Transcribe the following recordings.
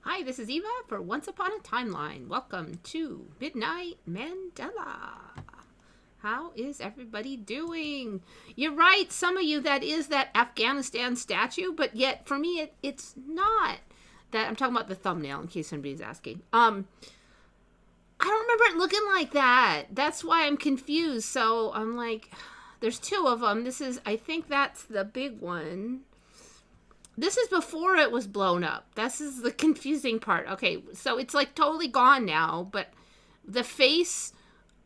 Hi, this is Eva for Once Upon a Timeline. Welcome to Midnight Mandela. How is everybody doing? You're right, some of you, that is that Afghanistan statue, but yet for me it's not. That I'm talking about the thumbnail in case somebody's asking. I don't remember it looking like that. That's why I'm confused. So I'm like, there's two of them. I think that's the big one. This is before it was blown up. This is the confusing part. Okay, so it's like totally gone now, but the face,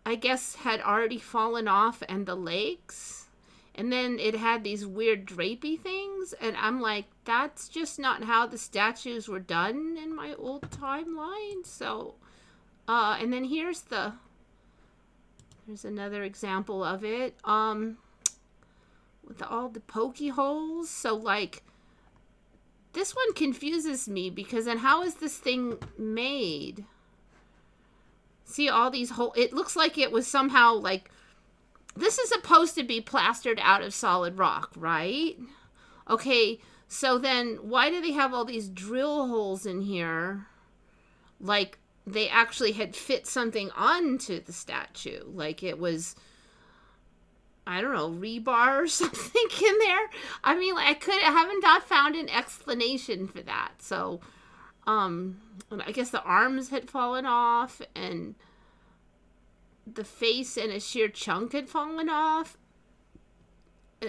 I guess, had already fallen off, and the legs. And then it had these weird drapey things, and I'm like, that's just not how the statues were done in my old timeline. So, and then here's another example of it, with all the pokey holes. So, like, this one confuses me because then how is this thing made? See all these holes? It looks like it was somehow like, this is supposed to be plastered out of solid rock, right? Okay, so then why do they have all these drill holes in here? Like they actually had fit something onto the statue. Like it was, I don't know, rebar or something in there. I mean, I haven't not found an explanation for that. So, I guess the arms had fallen off and the face and a sheer chunk had fallen off.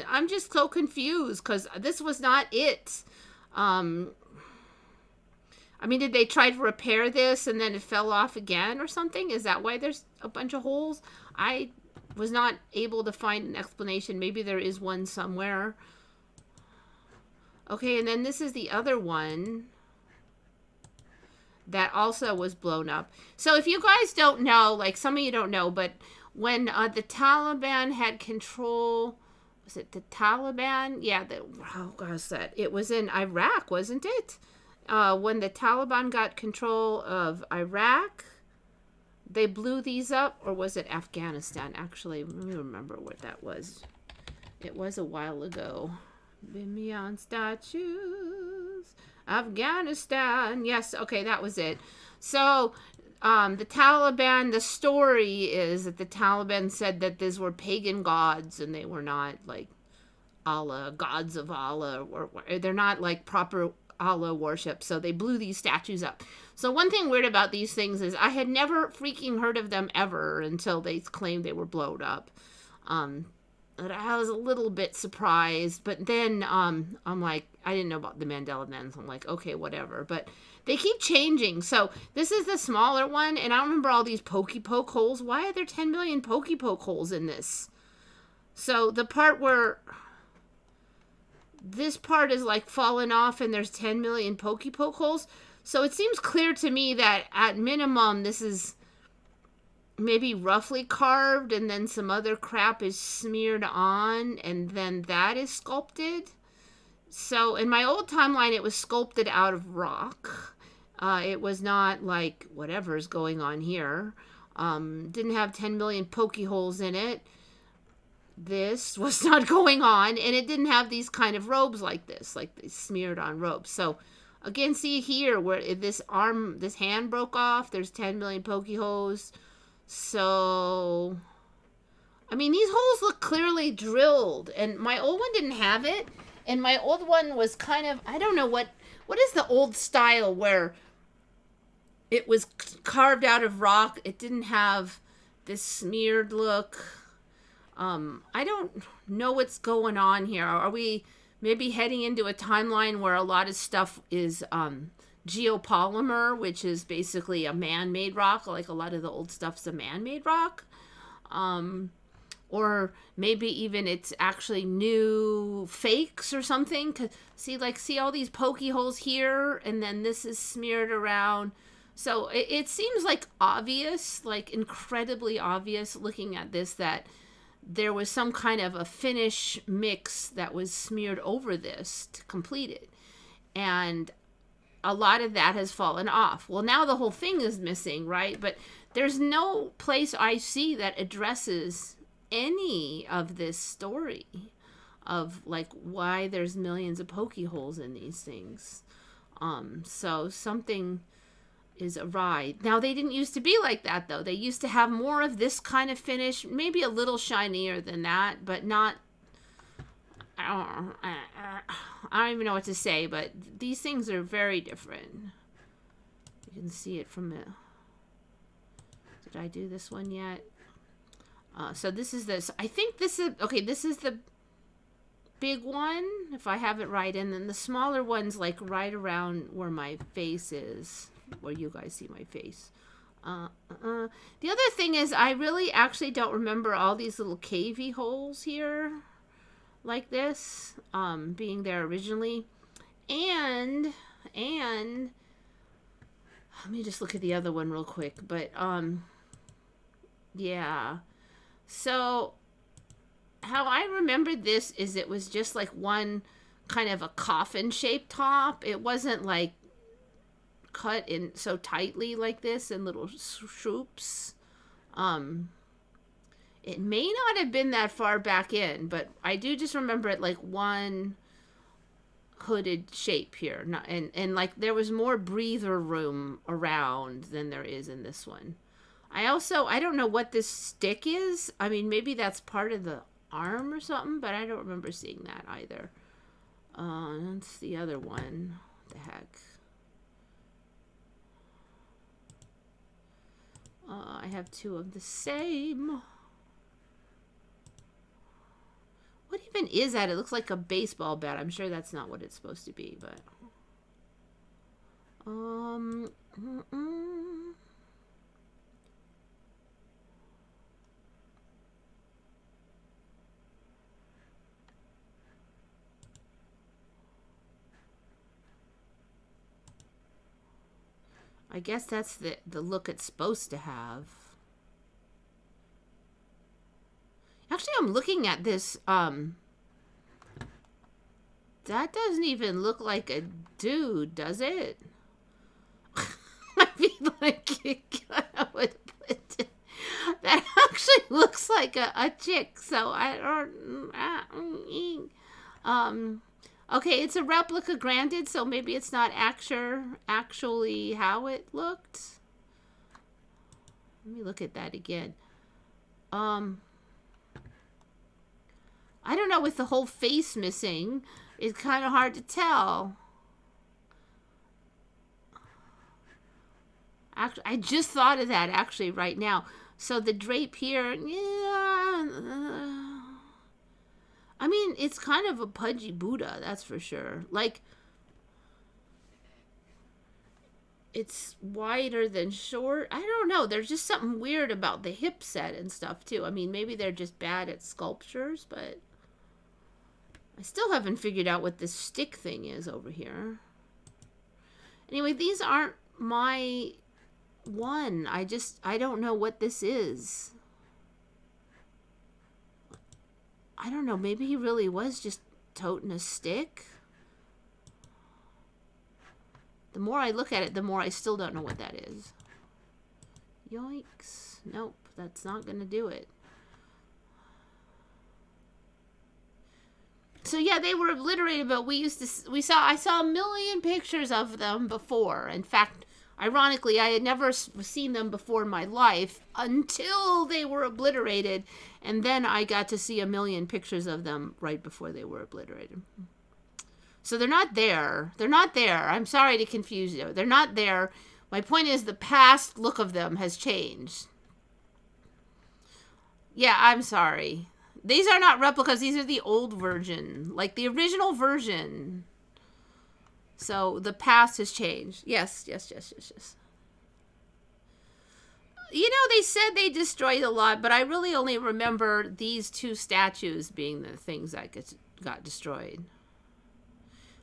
I'm just so confused because this was not it. I mean, did they try to repair this and then it fell off again or something? Is that why there's a bunch of holes? I was not able to find an explanation. Maybe there is one somewhere. Okay, and then this is the other one that also was blown up. So if you guys don't know, like some of you don't know, but when the Taliban had control, was it the Taliban? Yeah, oh gosh, it was in Iraq, wasn't it? When the Taliban got control of Iraq, they blew these up, or was it Afghanistan? Actually, let me remember what that was. It was a while ago. Bamiyan statues, Afghanistan. Yes, okay, that was it. So, the Taliban, the story is that the Taliban said that these were pagan gods, and they were not like Allah, gods of Allah, or they're not like proper Allah worship. So they blew these statues up. So one thing weird about these things is I had never freaking heard of them ever until they claimed they were blown up. And I was a little bit surprised, but then I'm like, I didn't know about the Mandela then, so I'm like, okay, whatever. But they keep changing. So this is the smaller one, and I remember all these pokey poke holes. Why are there 10 million pokey poke holes in this? So the part where this part is like falling off and there's 10 million pokey poke holes. So it seems clear to me that at minimum this is maybe roughly carved and then some other crap is smeared on and then that is sculpted. So in my old timeline it was sculpted out of rock. It was not like whatever's going on here. Didn't have 10 million pokey holes in it. This was not going on, and it didn't have these kind of robes like this, like they smeared on robes. So again, see here where this hand broke off, there's 10 million pokey holes. So I mean, these holes look clearly drilled, and my old one didn't have it, and my old one was kind of, I don't know what is the old style where it was carved out of rock. It didn't have this smeared look. I don't know what's going on here. Are we maybe heading into a timeline where a lot of stuff is geopolymer, which is basically a man-made rock, like a lot of the old stuff's a man-made rock? Or maybe even it's actually new fakes or something. 'Cause see all these pokey holes here, and then this is smeared around. So it seems like obvious, like incredibly obvious looking at this, that there was some kind of a finish mix that was smeared over this to complete it. And a lot of that has fallen off. Well, now the whole thing is missing, right? But there's no place I see that addresses any of this story of like why there's millions of pokey holes in these things. So something is awry. Now, they didn't used to be like that, though. They used to have more of this kind of finish, maybe a little shinier than that, but not... I don't even know what to say, but these things are very different. You can see it from the... Did I do this one yet? So this is this. I think this is... Okay, this is the big one, if I have it right. And then the smaller one's like right around where my face is. Where you guys see my face. The other thing is I really actually don't remember all these little cavey holes here. Like this. Being there originally. And... Let me just look at the other one real quick. But, yeah. So, how I remembered this is it was just like one kind of a coffin-shaped top. It wasn't like cut in so tightly like this in little swoops. It may not have been that far back in, but I do just remember it like one hooded shape here. And like there was more breather room around than there is in this one. I don't know what this stick is. I mean, maybe that's part of the arm or something, but I don't remember seeing that either. That's the other one. What the heck? I have two of the same. What even is that? It looks like a baseball bat. I'm sure that's not what it's supposed to be, but... I guess that's the look it's supposed to have. Actually, I'm looking at this. That doesn't even look like a dude, does it? I feel like I would put it. That actually looks like a chick. So I don't. Okay, it's a replica, granted, so maybe it's not actually how it looked. Let me look at that again. I don't know, with the whole face missing, it's kind of hard to tell. Actually, I just thought of that actually right now. So the drape here, yeah. I mean, it's kind of a pudgy Buddha, that's for sure. Like, it's wider than short. I don't know. There's just something weird about the hip set and stuff, too. I mean, maybe they're just bad at sculptures, but I still haven't figured out what this stick thing is over here. Anyway, these aren't my one. I don't know what this is. I don't know, maybe he really was just toting a stick. The more I look at it, the more I still don't know what that is. Yoinks. Nope, that's not going to do it. So yeah, they were obliterated, but I saw a million pictures of them before. In fact, ironically, I had never seen them before in my life until they were obliterated, and then I got to see a million pictures of them right before they were obliterated. So they're not there. They're not there. I'm sorry to confuse you. They're not there. My point is the past look of them has changed. Yeah, I'm sorry. These are not replicas. These are the old version. Like the original version. So the past has changed. Yes. You know, they said they destroyed a lot, but I really only remember these two statues being the things that got destroyed.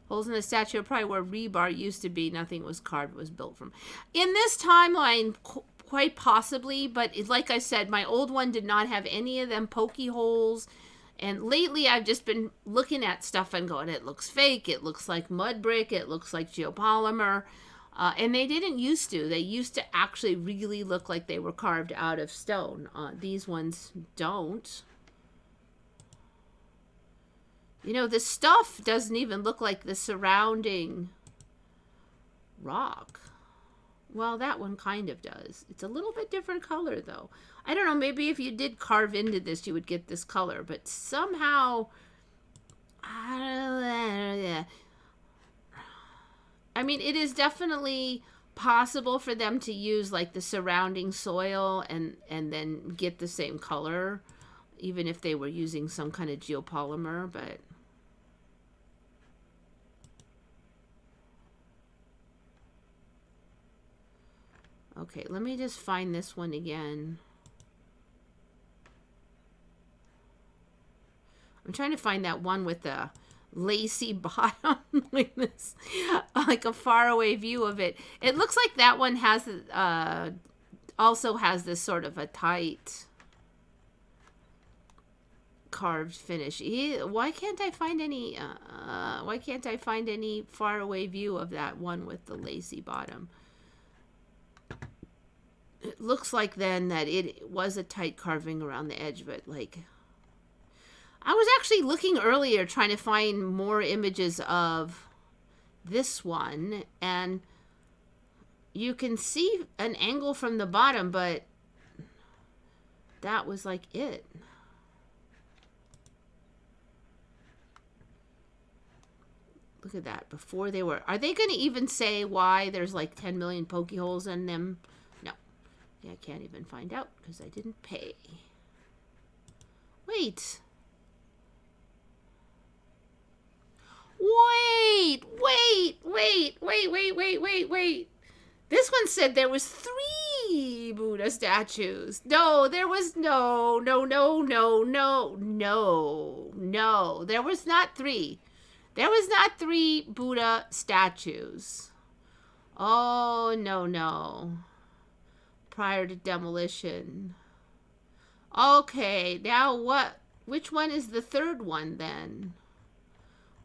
Holes in the statue are probably where rebar used to be. Nothing was carved, was built from. In this timeline, quite possibly, but like I said, my old one did not have any of them pokey holes. And lately, I've just been looking at stuff and going, it looks fake. It looks like mud brick. It looks like geopolymer. And they didn't used to. They used to actually really look like they were carved out of stone. These ones don't. You know, the stuff doesn't even look like the surrounding Rock. Well, that one kind of does. It's a little bit different color, though. I don't know, maybe if you did carve into this, you would get this color, but somehow, I mean, it is definitely possible for them to use like the surrounding soil and then get the same color, even if they were using some kind of geopolymer, but okay, let me just find this one again. I'm trying to find that one with the lacy bottom, like this, like a faraway view of it. It looks like that one has also has this sort of a tight carved finish. Why can't I find any? Why can't I find any faraway view of that one with the lacy bottom? It looks like then that it was a tight carving around the edge, but like. I was actually looking earlier trying to find more images of this one, and you can see an angle from the bottom, but that was like it. Look at that. Before they were... Are they going to even say why there's like 10 million poke holes in them? No. Yeah, I can't even find out because I didn't pay. Wait. Wait. This one said there was 3 Buddha statues. No, there was no. There was not 3. There was not 3 Buddha statues. Oh, no. Prior to demolition. Okay, now what? Which one is the 3rd one then?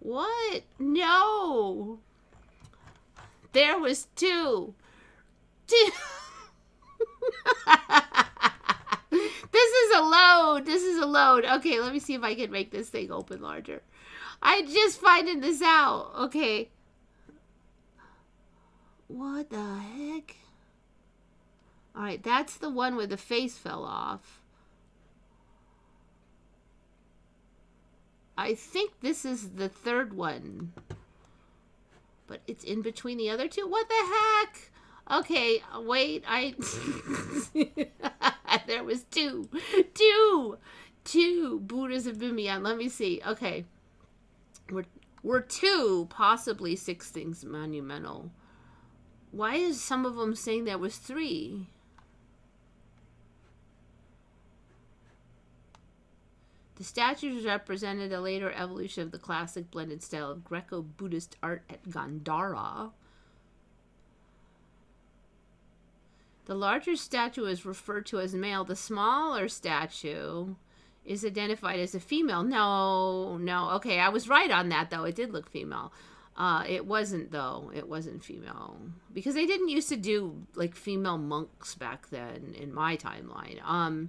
What? No. There was 2. This is a load. Okay, let me see if I can make this thing open larger. I just finding this out. Okay. What the heck? All right, that's the one where the face fell off. I think this is the 3rd one. But it's in between the other 2? What the heck? Okay, wait, there was 2. 2 Buddhas of Bamiyan. Let me see. Okay. We're 2, possibly 6 things monumental. Why is some of them saying there was 3? The statues represented a later evolution of the classic blended style of Greco-Buddhist art at Gandhara. The larger statue is referred to as male. The smaller statue is identified as a female. No. Okay, I was right on that, though. It did look female. It wasn't, though. It wasn't female. Because they didn't used to do, like, female monks back then in my timeline.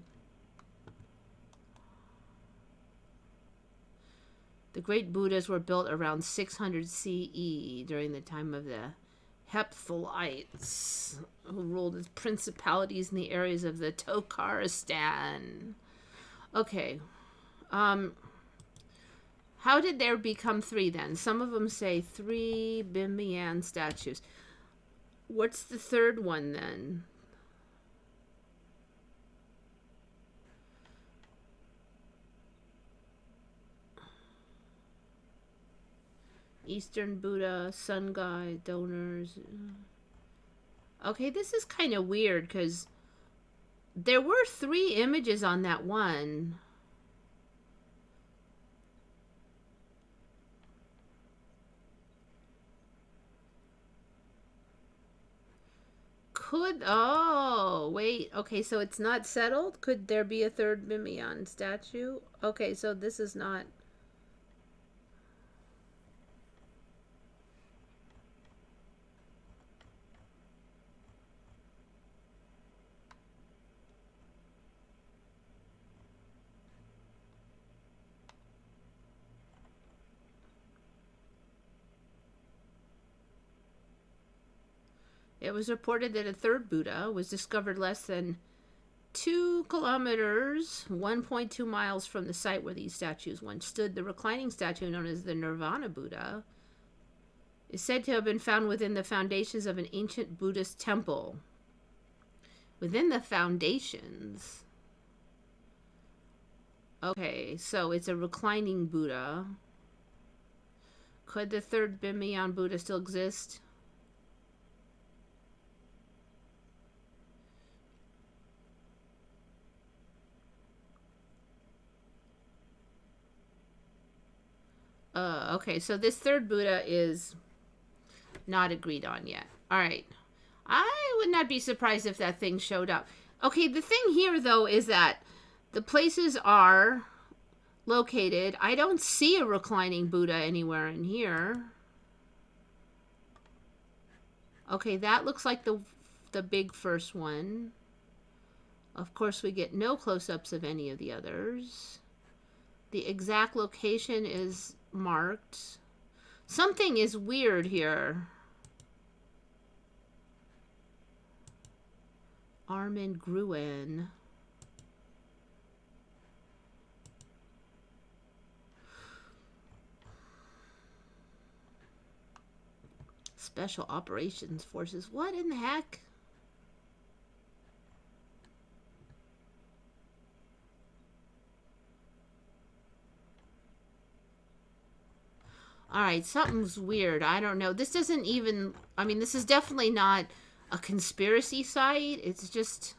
The great Buddhas were built around 600 CE during the time of the Hephthalites, who ruled as principalities in the areas of the Tokharistan. Okay. How did there become 3 then? Some of them say 3 Bamiyan statues. What's the 3rd one then? Eastern Buddha, Sun God, donors. Okay, this is kind of weird because there were 3 images on that one. Oh, wait. Okay, so it's not settled? Could there be a 3rd Bamiyan statue? Okay, so this is not... It was reported that a third Buddha was discovered less than 2 kilometers, 1.2 miles from the site where these statues once stood. The reclining statue, known as the Nirvana Buddha, is said to have been found within the foundations of an ancient Buddhist temple. Within the foundations. Okay, so it's a reclining Buddha. Could the third Bamiyan Buddha still exist? Okay, so this third Buddha is not agreed on yet. All right. I would not be surprised if that thing showed up. Okay, the thing here, though, is that the places are located. I don't see a reclining Buddha anywhere in here. Okay, that looks like the big first one. Of course, we get no close-ups of any of the others. The exact location is marked. Something is weird here. Armin Gruen. Special Operations Forces. What in the heck? All right, something's weird. I don't know. This doesn't even... I mean, this is definitely not a conspiracy site. It's just...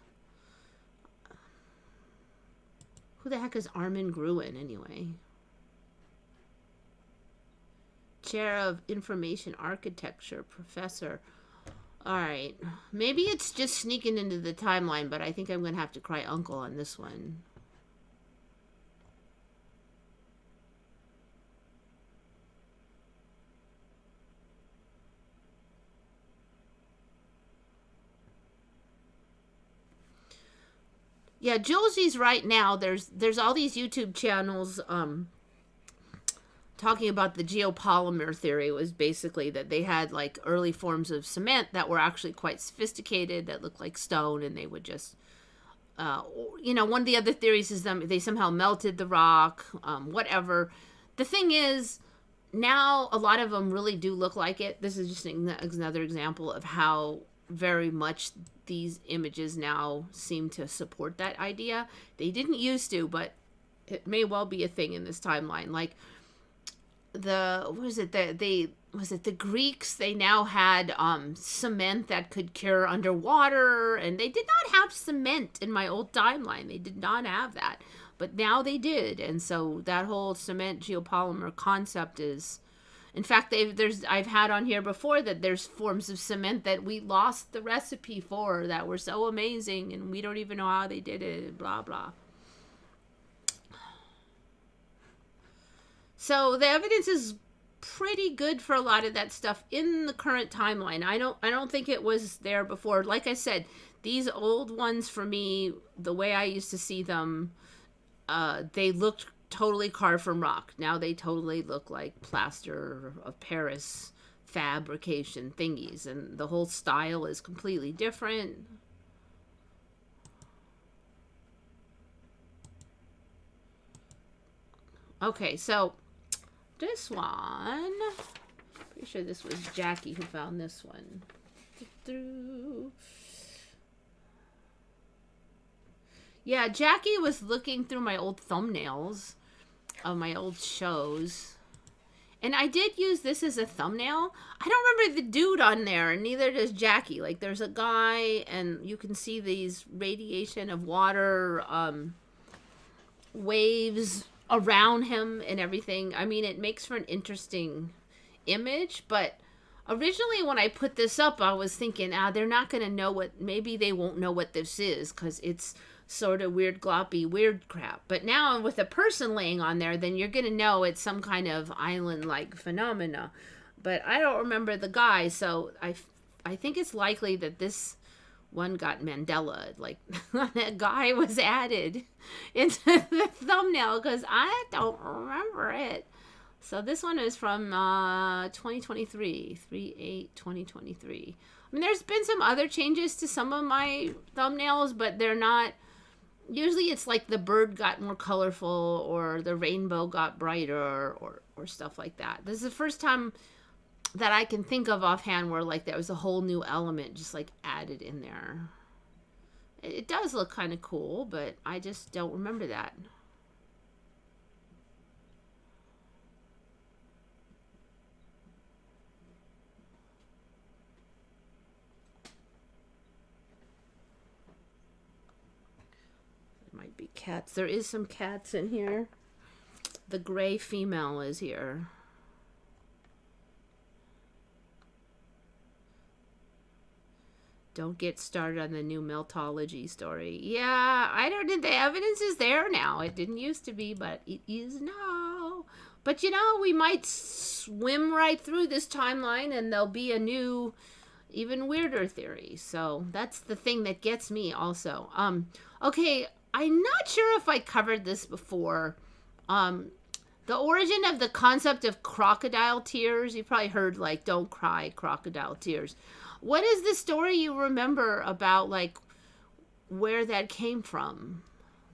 Who the heck is Armin Gruen, anyway? Chair of Information Architecture, Professor. All right. Maybe it's just sneaking into the timeline, but I think I'm going to have to cry uncle on this one. Yeah, Julesie's right now. There's all these YouTube channels talking about the geopolymer theory. It was basically that they had like early forms of cement that were actually quite sophisticated, that looked like stone, and they would just, one of the other theories is they somehow melted the rock, whatever. The thing is, now a lot of them really do look like it. This is just another example of how very much these images now seem to support that idea. They didn't used to, but it may well be a thing in this timeline. Like the Greeks, they now had cement that could cure underwater, and they did not have cement in my old timeline. They did not have that, but now they did. And so that whole cement geopolymer concept is, in fact, I've had on here before that there's forms of cement that we lost the recipe for that were so amazing, and we don't even know how they did it, blah, blah. So the evidence is pretty good for a lot of that stuff in the current timeline. I don't think it was there before. Like I said, these old ones for me, the way I used to see them, they looked totally carved from rock. Now they totally look like plaster of Paris fabrication thingies, and the whole style is completely different. Okay, so this one, pretty sure this was Jackie who found this one. Yeah, Jackie was looking through my old thumbnails of my old shows, and I did use this as a thumbnail. I don't remember the dude on there, and neither does Jackie. Like, there's a guy, and you can see these radiation of water waves around him and everything. I mean, it makes for an interesting image, but originally when I put this up, I was thinking, they're not going to know what, maybe they won't know what this is, because it's sort of weird, gloppy, weird crap. But now with a person laying on there, then you're going to know it's some kind of island-like phenomena. But I don't remember the guy, so I think it's likely that this one got Mandela. Like, that guy was added into the thumbnail, because I don't remember it. So this one is from 2023, 3/8/2023. I mean, there's been some other changes to some of my thumbnails, but they're not. Usually it's like the bird got more colorful or the rainbow got brighter or stuff like that. This is the first time that I can think of offhand where like there was a whole new element just like added in there. It does look kind of cool, but I just don't remember that. Might be cats. There is some cats in here. The gray female is here. Don't get started on the new meltology story. Yeah, I don't think the evidence is there now. It didn't used to be, but it is now. But you know, we might swim right through this timeline and there'll be a new, even weirder theory. So that's the thing that gets me also. Okay, I'm not sure if I covered this before. The origin of the concept of crocodile tears. You probably heard like, don't cry, crocodile tears. What is the story you remember about like where that came from?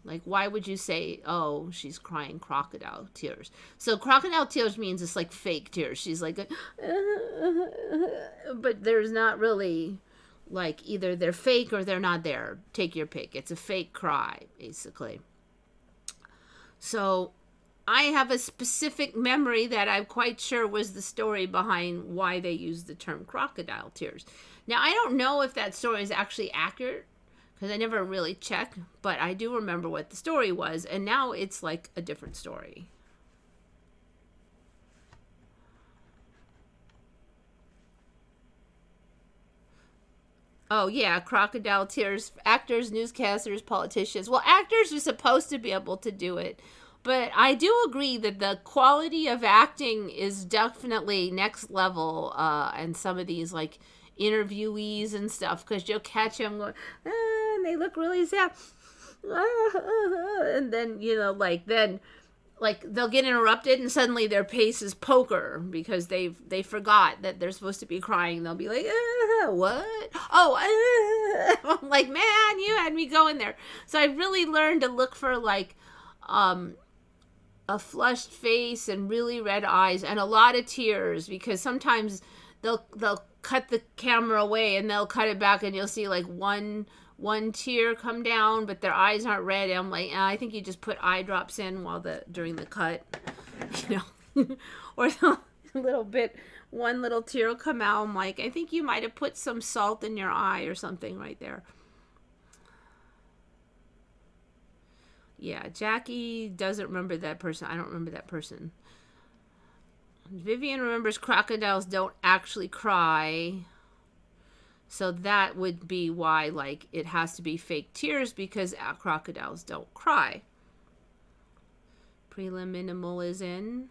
Like, why would you say, oh, she's crying crocodile tears? So crocodile tears means it's like fake tears. She's like, but there's not really, like, either they're fake or they're not there. Take your pick. It's a fake cry, basically. So I have a specific memory that I'm quite sure was the story behind why they used the term crocodile tears. Now, I don't know if that story is actually accurate, because I never really checked, but I do remember what the story was, and now it's like a different story. Oh, yeah, crocodile tears. Actors, newscasters, politicians. Well, actors are supposed to be able to do it, but I do agree that the quality of acting is definitely next level, and some of these, like, interviewees and stuff, because you'll catch them going, and they look really sad. And then, you know, like, then, like, they'll get interrupted and suddenly their pace is poker because they forgot that they're supposed to be crying. They'll be like, what? Oh, I'm like, man, you had me going there. So I really learned to look for, like, a flushed face and really red eyes and a lot of tears, because sometimes they'll cut the camera away and they'll cut it back and you'll see like one tear come down, but their eyes aren't red. And I'm like, I think you just put eye drops in during the cut, you know, or a little bit, one little tear will come out. I'm like, I think you might have put some salt in your eye or something right there. Yeah, Jackie doesn't remember that person. I don't remember that person. Vivian remembers crocodiles don't actually cry. So that would be why, like, it has to be fake tears, because crocodiles don't cry. Preliminal is in.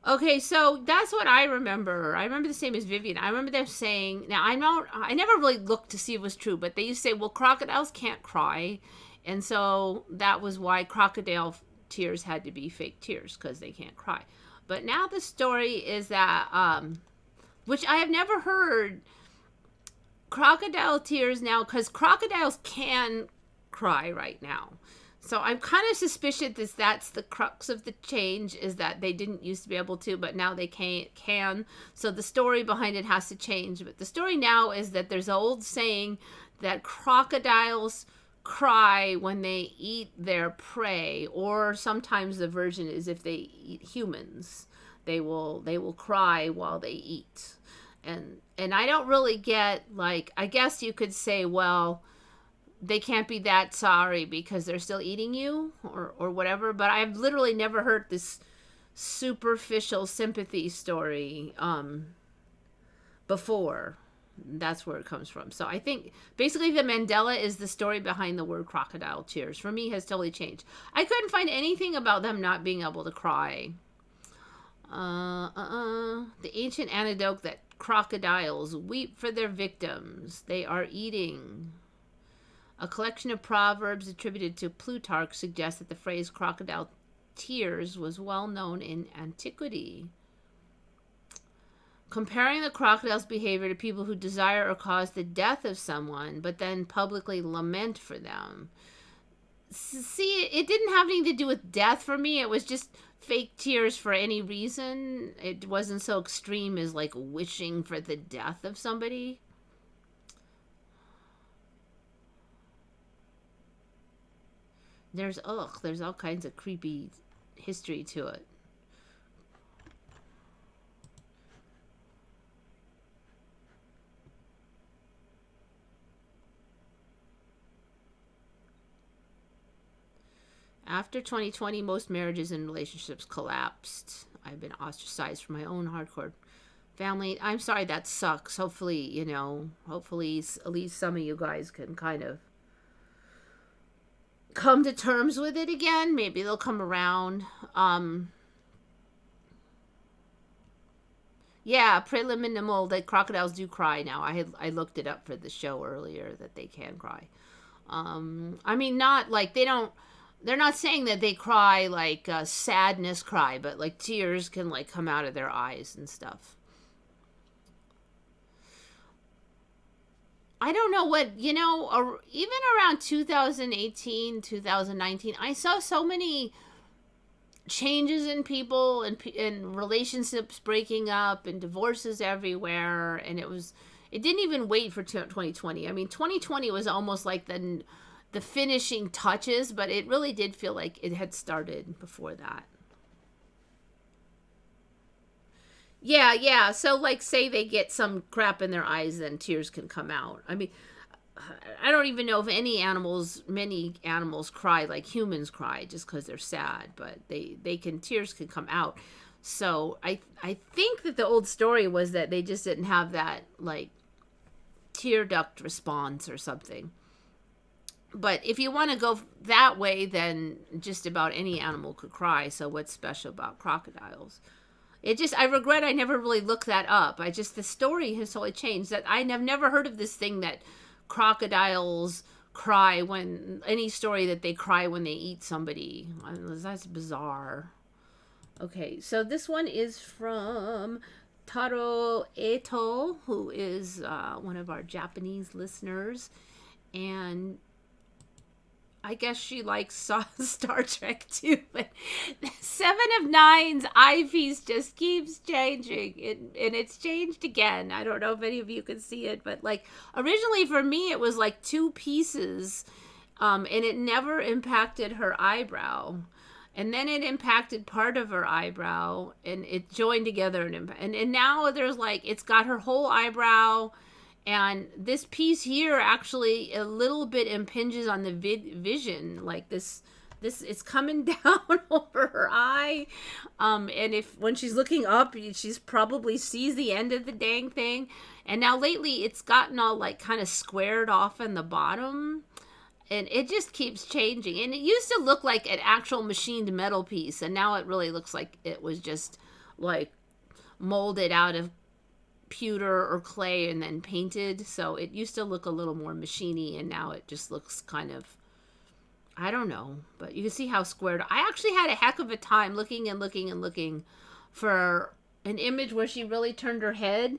Okay, so that's what I remember. I remember the same as Vivian. I remember them saying, now I never really looked to see if it was true, but they used to say, well, crocodiles can't cry. And so that was why crocodile tears had to be fake tears, because they can't cry. But now the story is that, which I have never heard, crocodile tears now, because crocodiles can cry right now. So I'm kind of suspicious that that's the crux of the change, is that they didn't used to be able to, but now they can. So the story behind it has to change. But the story now is that there's an old saying that crocodiles cry when they eat their prey, or sometimes the version is if they eat humans, they will cry while they eat. And I don't really get, like, I guess you could say, well, they can't be that sorry because they're still eating you or whatever, but I've literally never heard this superficial sympathy story before. That's where it comes from. So I think basically the Mandela is the story behind the word crocodile tears. For me, has totally changed. I couldn't find anything about them not being able to cry. The ancient anecdote that crocodiles weep for their victims they are eating. A collection of proverbs attributed to Plutarch suggests that the phrase crocodile tears was well known in antiquity. Comparing the crocodile's behavior to people who desire or cause the death of someone, but then publicly lament for them. See, it didn't have anything to do with death for me. It was just fake tears for any reason. It wasn't so extreme as like wishing for the death of somebody. There's all kinds of creepy history to it. After 2020, most marriages and relationships collapsed. I've been ostracized from my own hardcore family. I'm sorry, that sucks. Hopefully, hopefully at least some of you guys can kind of come to terms with it again. Maybe they'll come around. Yeah, preliminary, that crocodiles do cry now. I looked it up for the show earlier that they can cry. I mean, not like they're not saying that they cry like sadness cry, but like tears can like come out of their eyes and stuff. I don't know what, even around 2018, 2019, I saw so many changes in people and relationships breaking up and divorces everywhere. And it didn't even wait for 2020. I mean, 2020 was almost like the finishing touches, but it really did feel like it had started before that. Yeah. So, like, say they get some crap in their eyes, then tears can come out. I mean, I don't even know if many animals cry like humans cry just because they're sad, but tears can come out. So I think that the old story was that they just didn't have that, like, tear duct response or something. But if you want to go that way, then just about any animal could cry. So what's special about crocodiles? I regret I never really looked that up. The story has totally changed. That I have never heard of this thing that crocodiles cry any story that they cry when they eat somebody. That's bizarre. Okay, so this one is from Taro Eto, who is one of our Japanese listeners. And I guess she likes Star Trek too, but 7 of 9's eyepiece just keeps changing, and it's changed again. I don't know if any of you can see it, but like originally for me it was like 2 pieces, and it never impacted her eyebrow, and then it impacted part of her eyebrow, and it joined together, and now there's like it's got her whole eyebrow. And this piece here actually a little bit impinges on the vision, like this it's coming down over her eye. And when she's looking up, she's probably sees the end of the dang thing. And now lately it's gotten all like kind of squared off in the bottom. And it just keeps changing. And it used to look like an actual machined metal piece. And now it really looks like it was just like molded out of pewter or clay and then painted. So it used to look a little more machiny, and now it just looks kind of, I don't know, but you can see how squared. I actually had a heck of a time looking for an image where she really turned her head.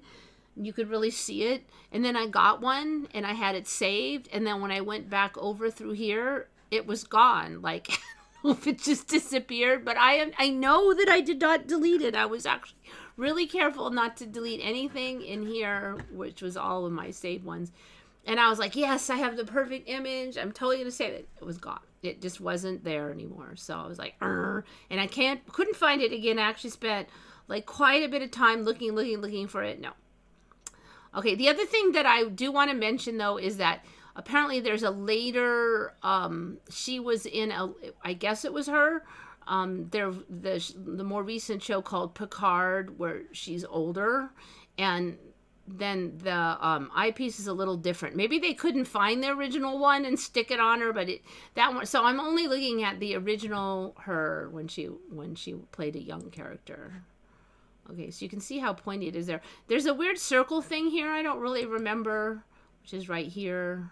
You could really see it. And then I got one and I had it saved, and then when I went back over through here, it was gone. Like I don't know if it just disappeared, but I know that I did not delete it. I was actually really careful not to delete anything in here, which was all of my saved ones. And I was like, yes, I have the perfect image. I'm totally going to save it. It was gone. It just wasn't there anymore. So I was like, and I couldn't find it again. I actually spent like quite a bit of time looking for it. No. Okay. The other thing that I do want to mention though, is that apparently there's a later, she was in I guess it was her, the more recent show called Picard, where she's older, and then the eyepiece is a little different. Maybe they couldn't find the original one and stick it on her, but that one. So I'm only looking at the original her when she played a young character. Okay, so you can see how pointy it is there. There's a weird circle thing here I don't really remember, which is right here.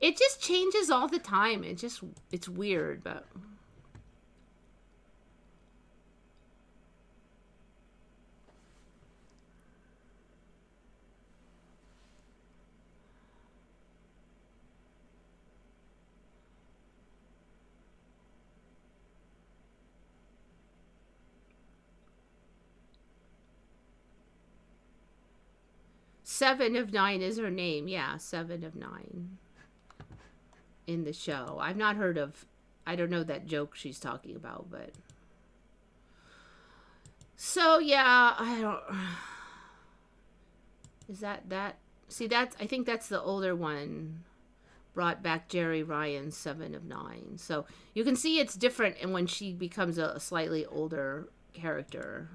It just changes all the time. It's weird, but. Seven of Nine is her name. Yeah, Seven of Nine. In the show. I've not heard of, I don't know that joke she's talking about, but. So, yeah, I don't. Is that? See, that's, I think that's the older one. Brought back Jerry Ryan's Seven of Nine. So, you can see it's different and when she becomes a slightly older character.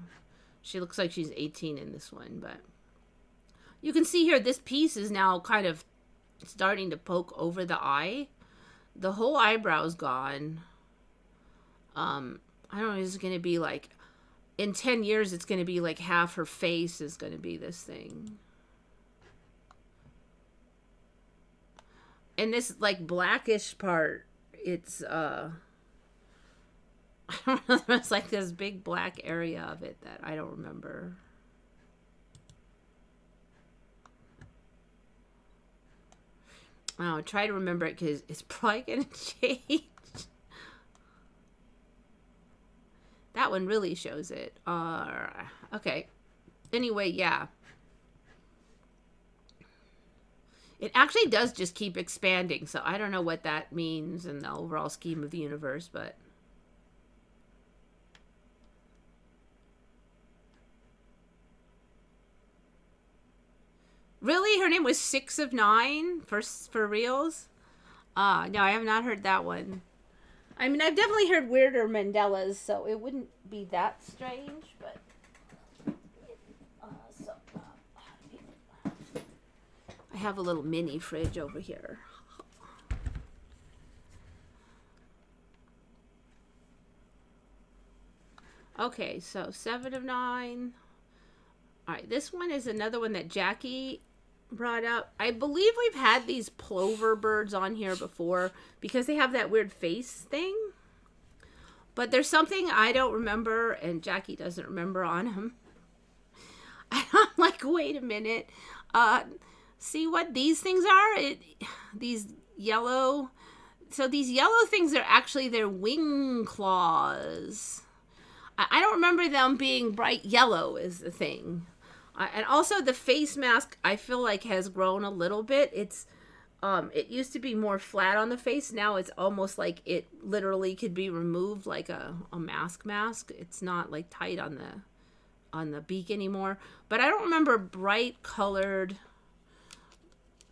She looks like she's 18 in this one, but. You can see here, this piece is now kind of starting to poke over the eye. The whole eyebrow's gone. I don't know, it's going to be like, in 10 years, it's going to be like half her face is going to be this thing. And this, like, blackish part, it's, I don't know, there's like this big black area of it that I don't remember. I'll try to remember it because it's probably going to change. That one really shows it. Okay. Anyway, yeah. It actually does just keep expanding, so I don't know what that means in the overall scheme of the universe, but... Really? Her name was 6 of 9 for reals? No, I have not heard that one. I mean, I've definitely heard weirder Mandelas, so it wouldn't be that strange, but... I have a little mini fridge over here. Okay, so 7 of 9. All right, this one is another one that Jackie brought up. I believe we've had these plover birds on here before because they have that weird face thing. But there's something I don't remember and Jackie doesn't remember on them. I'm like, wait a minute. See what these things are? These yellow... So these yellow things are actually their wing claws. I don't remember them being bright yellow is the thing. And also the face mask, I feel like has grown a little bit. It used to be more flat on the face. Now it's almost like it literally could be removed like a mask. It's not like tight on the beak anymore. But I don't remember bright colored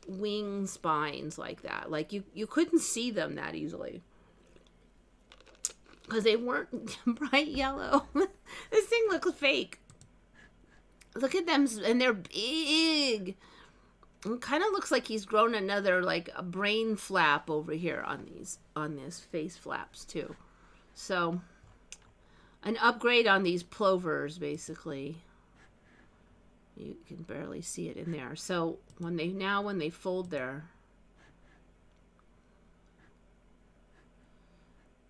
wing spines like that. Like you couldn't see them that easily. Because they weren't bright yellow. This thing looks fake. Look at them, and they're big. It kind of looks like he's grown another, like, a brain flap over here on this face flaps, too. So, an upgrade on these plovers, basically. You can barely see it in there. So, when they fold their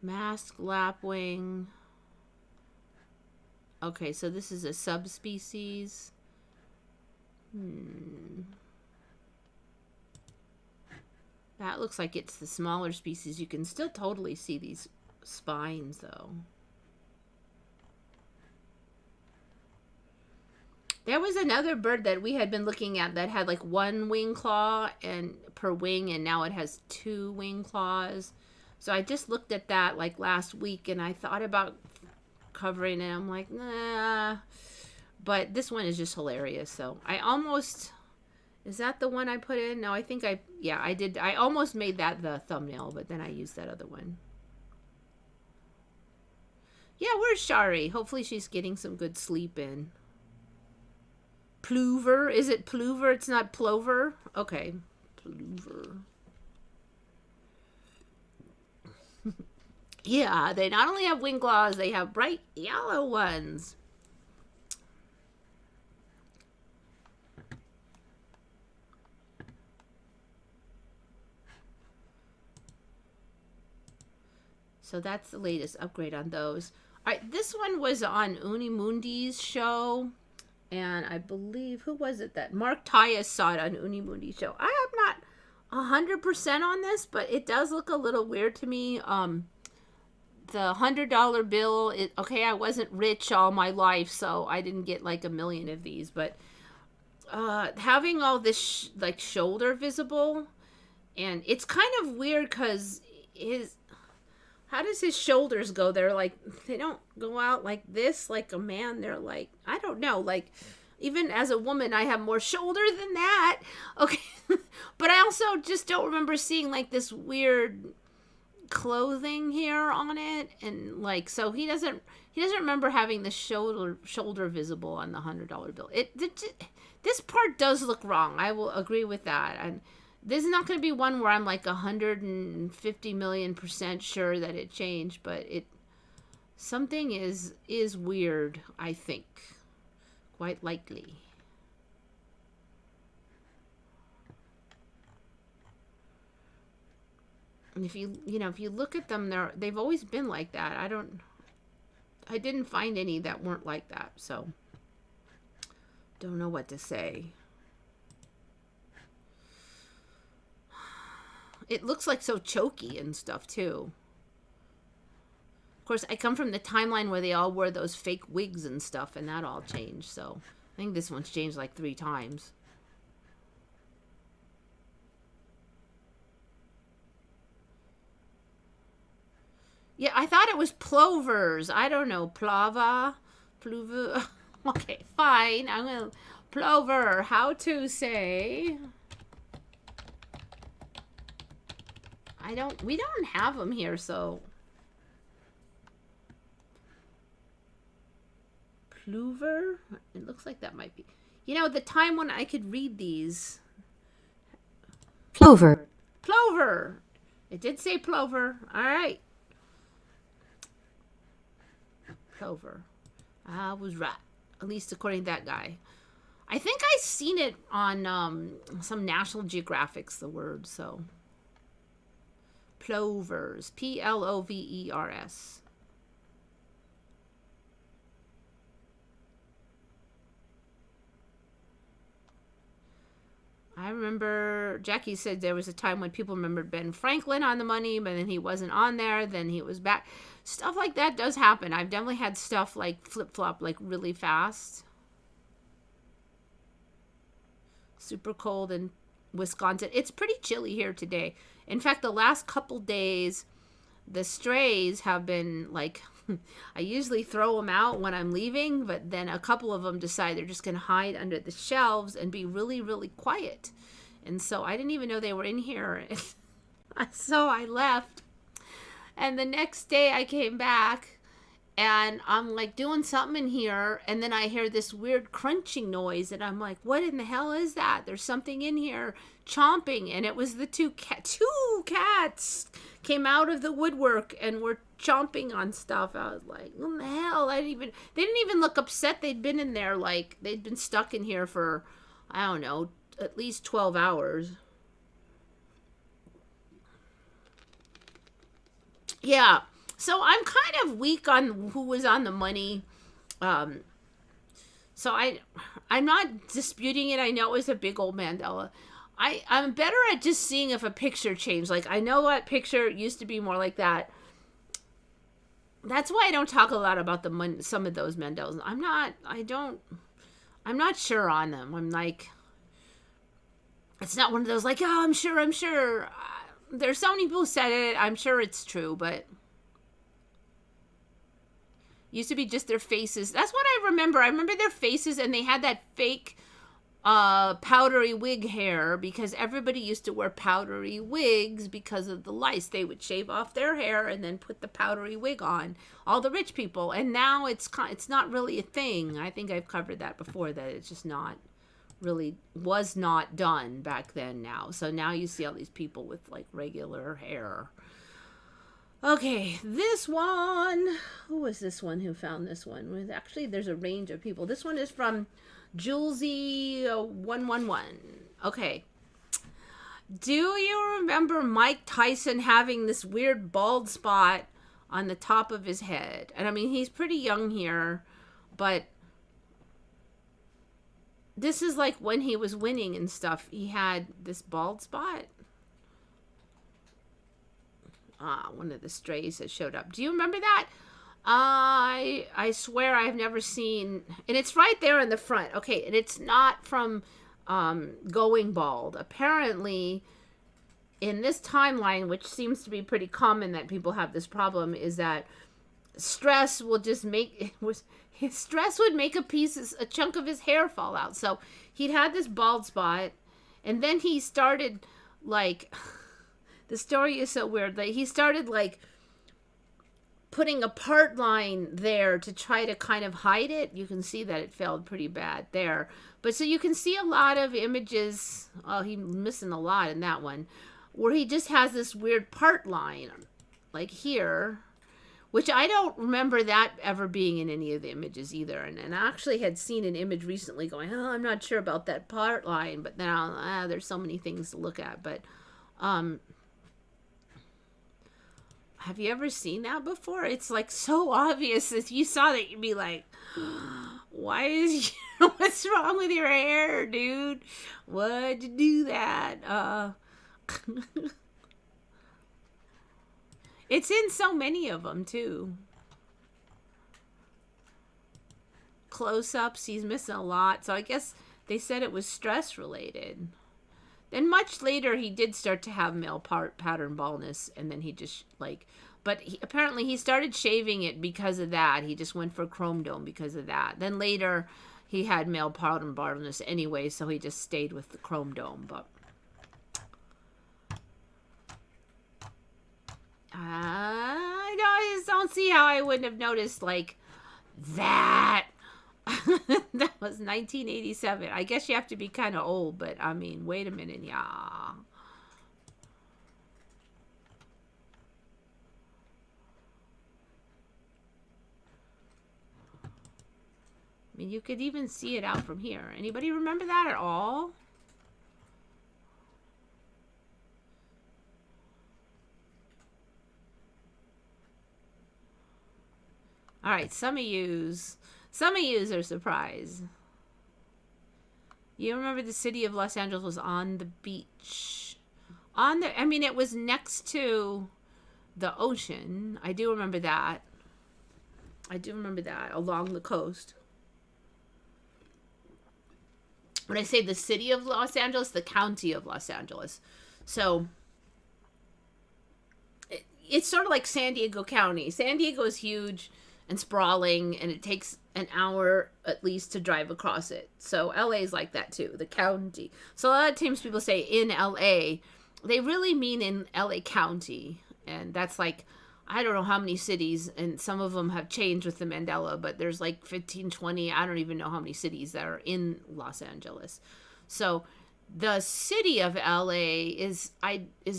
mask lapwing. Okay, so this is a subspecies. That looks like it's the smaller species. You can still totally see these spines, though. There was another bird that we had been looking at that had like one wing claw per wing, and now it has 2 wing claws. So I just looked at that like last week, and I thought about covering it. I'm like, nah. But this one is just hilarious. So I almost... Is that the one I put in? No, I think yeah, I did. I almost made that the thumbnail, but then I used that other one. Yeah, where's Shari? Hopefully she's getting some good sleep in. Plover? Is it Plover? It's not Plover? Okay. Plover. Yeah, they not only have wing claws, they have bright yellow ones. So that's the latest upgrade on those. All right, this one was on Unimundi's show. And I believe, who was it that Mark Tyus saw it on Unimundi's show? I am not 100% on this, but it does look a little weird to me. The $100 bill, okay, I wasn't rich all my life, so I didn't get like a million of these, but having all this like shoulder visible, and it's kind of weird because how does his shoulders go? They're like, they don't go out like this, like a man. They're like, I don't know, like, even as a woman, I have more shoulder than that. Okay. But I also just don't remember seeing like this weird clothing here on it. And like, so he doesn't remember having the shoulder visible on the $100 bill. This part does look wrong. I will agree with that. And this is not going to be one where I'm like 150 million% sure that it changed, but something is weird, I think. Quite likely. And if you look at them, they've always been like that. I didn't find any that weren't like that, so don't know what to say. It looks like so choky and stuff, too. Of course, I come from the timeline where they all wore those fake wigs and stuff, and that all changed. So I think this one's changed like 3 times. Yeah, I thought it was Plovers. I don't know. Plover. Okay, fine. I'm going to... Plover. How to say... we don't have them here, so. Plover? It looks like that might be. The time when I could read these. Plover. Plover. It did say Plover. All right. Plover. I was right. At least according to that guy. I think I seen it on some National Geographics, the word, so. Plovers. Plovers. I remember Jackie said there was a time when people remembered Ben Franklin on the money, but then he wasn't on there, then he was back. Stuff like that does happen. I've definitely had stuff like flip-flop like really fast. Super cold in Wisconsin. It's pretty chilly here today. In fact, the last couple days, the strays have been like, I usually throw them out when I'm leaving, but then a couple of them decide they're just going to hide under the shelves and be really, really quiet. And so I didn't even know they were in here. So I left. And the next day I came back and I'm like doing something in here. And then I hear this weird crunching noise. And I'm like, what in the hell is that? There's something in here chomping. And it was the two cats came out of the woodwork and were chomping on stuff. I was like, what the hell? They didn't even look upset. They'd been in there, like, they'd been stuck in here for, I don't know, at least 12 hours. Yeah. So I'm kind of weak on who was on the money. So I'm not disputing it. I know it was a big old Mandela. I'm better at just seeing if a picture changed. Like, I know what picture used to be more like that. That's why I don't talk a lot about some of those Mandelas. I'm not sure on them. I'm like, it's not one of those like, oh, I'm sure. There's so many people who said it. I'm sure it's true, but used to be just their faces. That's what I remember. I remember their faces, and they had that fake powdery wig hair, because everybody used to wear powdery wigs because of the lice. They would shave off their hair and then put the powdery wig on, all the rich people. And now it's not really a thing. I think I've covered that before, that it's just not really, was not done back then now. So now you see all these people with like regular hair. Okay, this one, who was this one who found this one? Actually, there's a range of people. This one is from Julesy111. Okay. Do you remember Mike Tyson having this weird bald spot on the top of his head. And I mean, he's pretty young here, but this is like when he was winning and stuff. He had this bald spot. One of the strays that showed up. Do you remember that? I swear I've never seen, and it's right there in the front. Okay, and it's not from going bald. Apparently, in this timeline, which seems to be pretty common that people have this problem, is that stress will just make stress would make a chunk of his hair fall out. So he'd had this bald spot, and then he started like the story is so weird that he started like putting a part line there to try to kind of hide it. You can see that it failed pretty bad there. But so you can see a lot of images. Oh, he's missing a lot in that one, where he just has this weird part line, like here, which I don't remember that ever being in any of the images either. And I actually had seen an image recently going, oh, I'm not sure about that part line, but now there's so many things to look at. But have you ever seen that before? It's like so obvious. If you saw that, you'd be like, what's wrong with your hair, dude? Why'd you do that? It's in so many of them too. Close-ups, he's missing a lot. So I guess they said it was stress related. Then much later, he did start to have male pattern baldness, and then he just but apparently he started shaving it because of that. He just went for chrome dome because of that. Then later, he had male pattern baldness anyway, so he just stayed with the chrome dome. But I just don't see how I wouldn't have noticed like that. That was 1987. I guess you have to be kind of old, but I mean, wait a minute, yeah. I mean, you could even see it out from here. Anybody remember that at all? All right, some of yous are surprised. You remember the city of Los Angeles was on the beach. I mean, it was next to the ocean. I do remember that. Along the coast. When I say the city of Los Angeles, the county of Los Angeles. So it's sort of like San Diego County. San Diego is huge and sprawling, and it takes an hour at least to drive across it. So LA is like that too, the county. So a lot of times people say in LA, they really mean in LA County. And that's like, I don't know how many cities, and some of them have changed with the Mandela, but there's like 15, 20, I don't even know how many cities that are in Los Angeles. So the city of LA is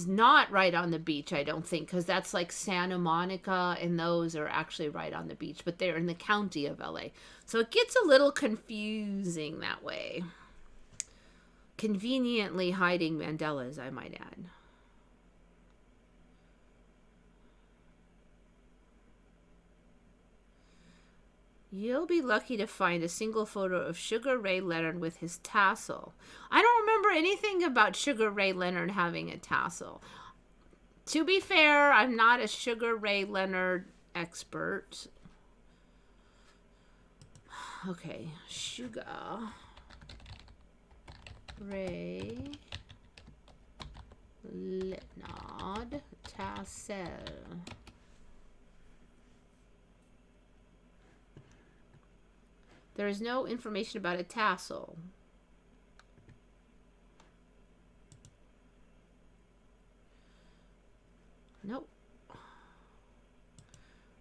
not right on the beach, I don't think, because that's like Santa Monica, and those are actually right on the beach, but they're in the county of LA. So it gets a little confusing that way. Conveniently hiding Mandelas, I might add. You'll be lucky to find a single photo of Sugar Ray Leonard with his tassel. I don't remember anything about Sugar Ray Leonard having a tassel. To be fair, I'm not a Sugar Ray Leonard expert. Okay, Sugar Ray Leonard tassel. There is no information about a tassel. Nope.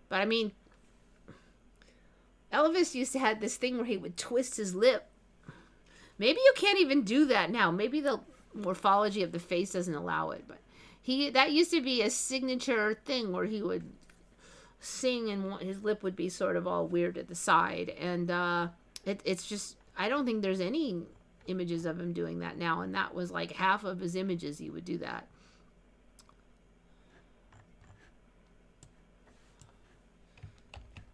But I mean, Elvis used to have this thing where he would twist his lip. Maybe you can't even do that now. Maybe the morphology of the face doesn't allow it. But that used to be a signature thing where he would sing and his lip would be sort of all weird at the side, and it's just, I don't think there's any images of him doing that now, and that was like half of his images he would do that.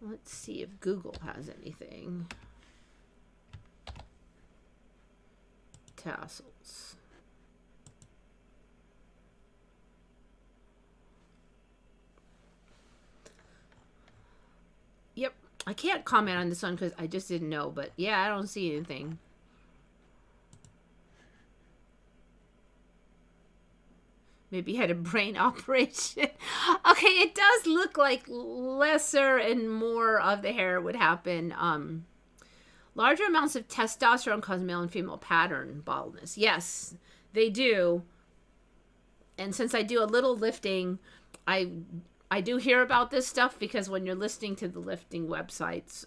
Let's see if Google has anything. Tassels. Yep. I can't comment on this one because I just didn't know. But yeah, I don't see anything. Maybe he had a brain operation. Okay, it does look like lesser and more of the hair would happen. Larger amounts of testosterone cause male and female pattern baldness. Yes, they do. And since I do a little lifting, I do hear about this stuff because when you're listening to the lifting websites,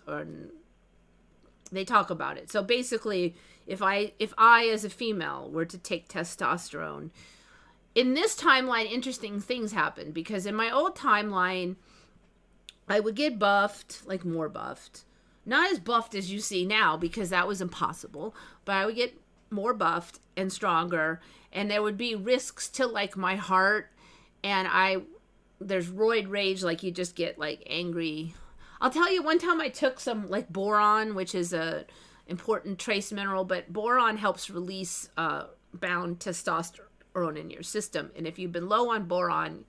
they talk about it. So basically, if I as a female were to take testosterone, in this timeline, interesting things happen because in my old timeline, I would get buffed, like more buffed. Not as buffed as you see now because that was impossible, but I would get more buffed and stronger, and there would be risks to like my heart, and there's roid rage, like you just get like angry. I'll tell you, one time I took some like boron, which is a important trace mineral, but boron helps release bound testosterone in your system, and if you've been low on boron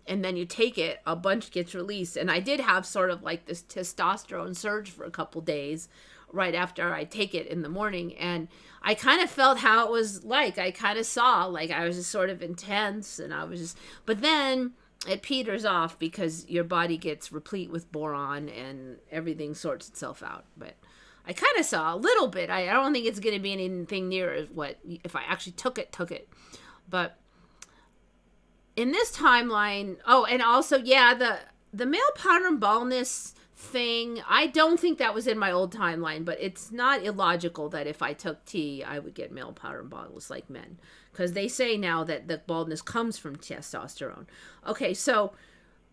and then you take it, a bunch gets released. And I did have sort of like this testosterone surge for a couple days right after I take it in the morning, and I kind of felt how it was like. I kind of saw like I was just sort of intense, and I was just, but then it peters off because your body gets replete with boron and everything sorts itself out. But I kind of saw a little bit. I don't think it's going to be anything near what if I actually took it. But in this timeline, oh, and also, yeah, the male pattern baldness thing, I don't think that was in my old timeline, but it's not illogical that if I took tea, I would get male pattern baldness like men. Because they say now that the baldness comes from testosterone. Okay, so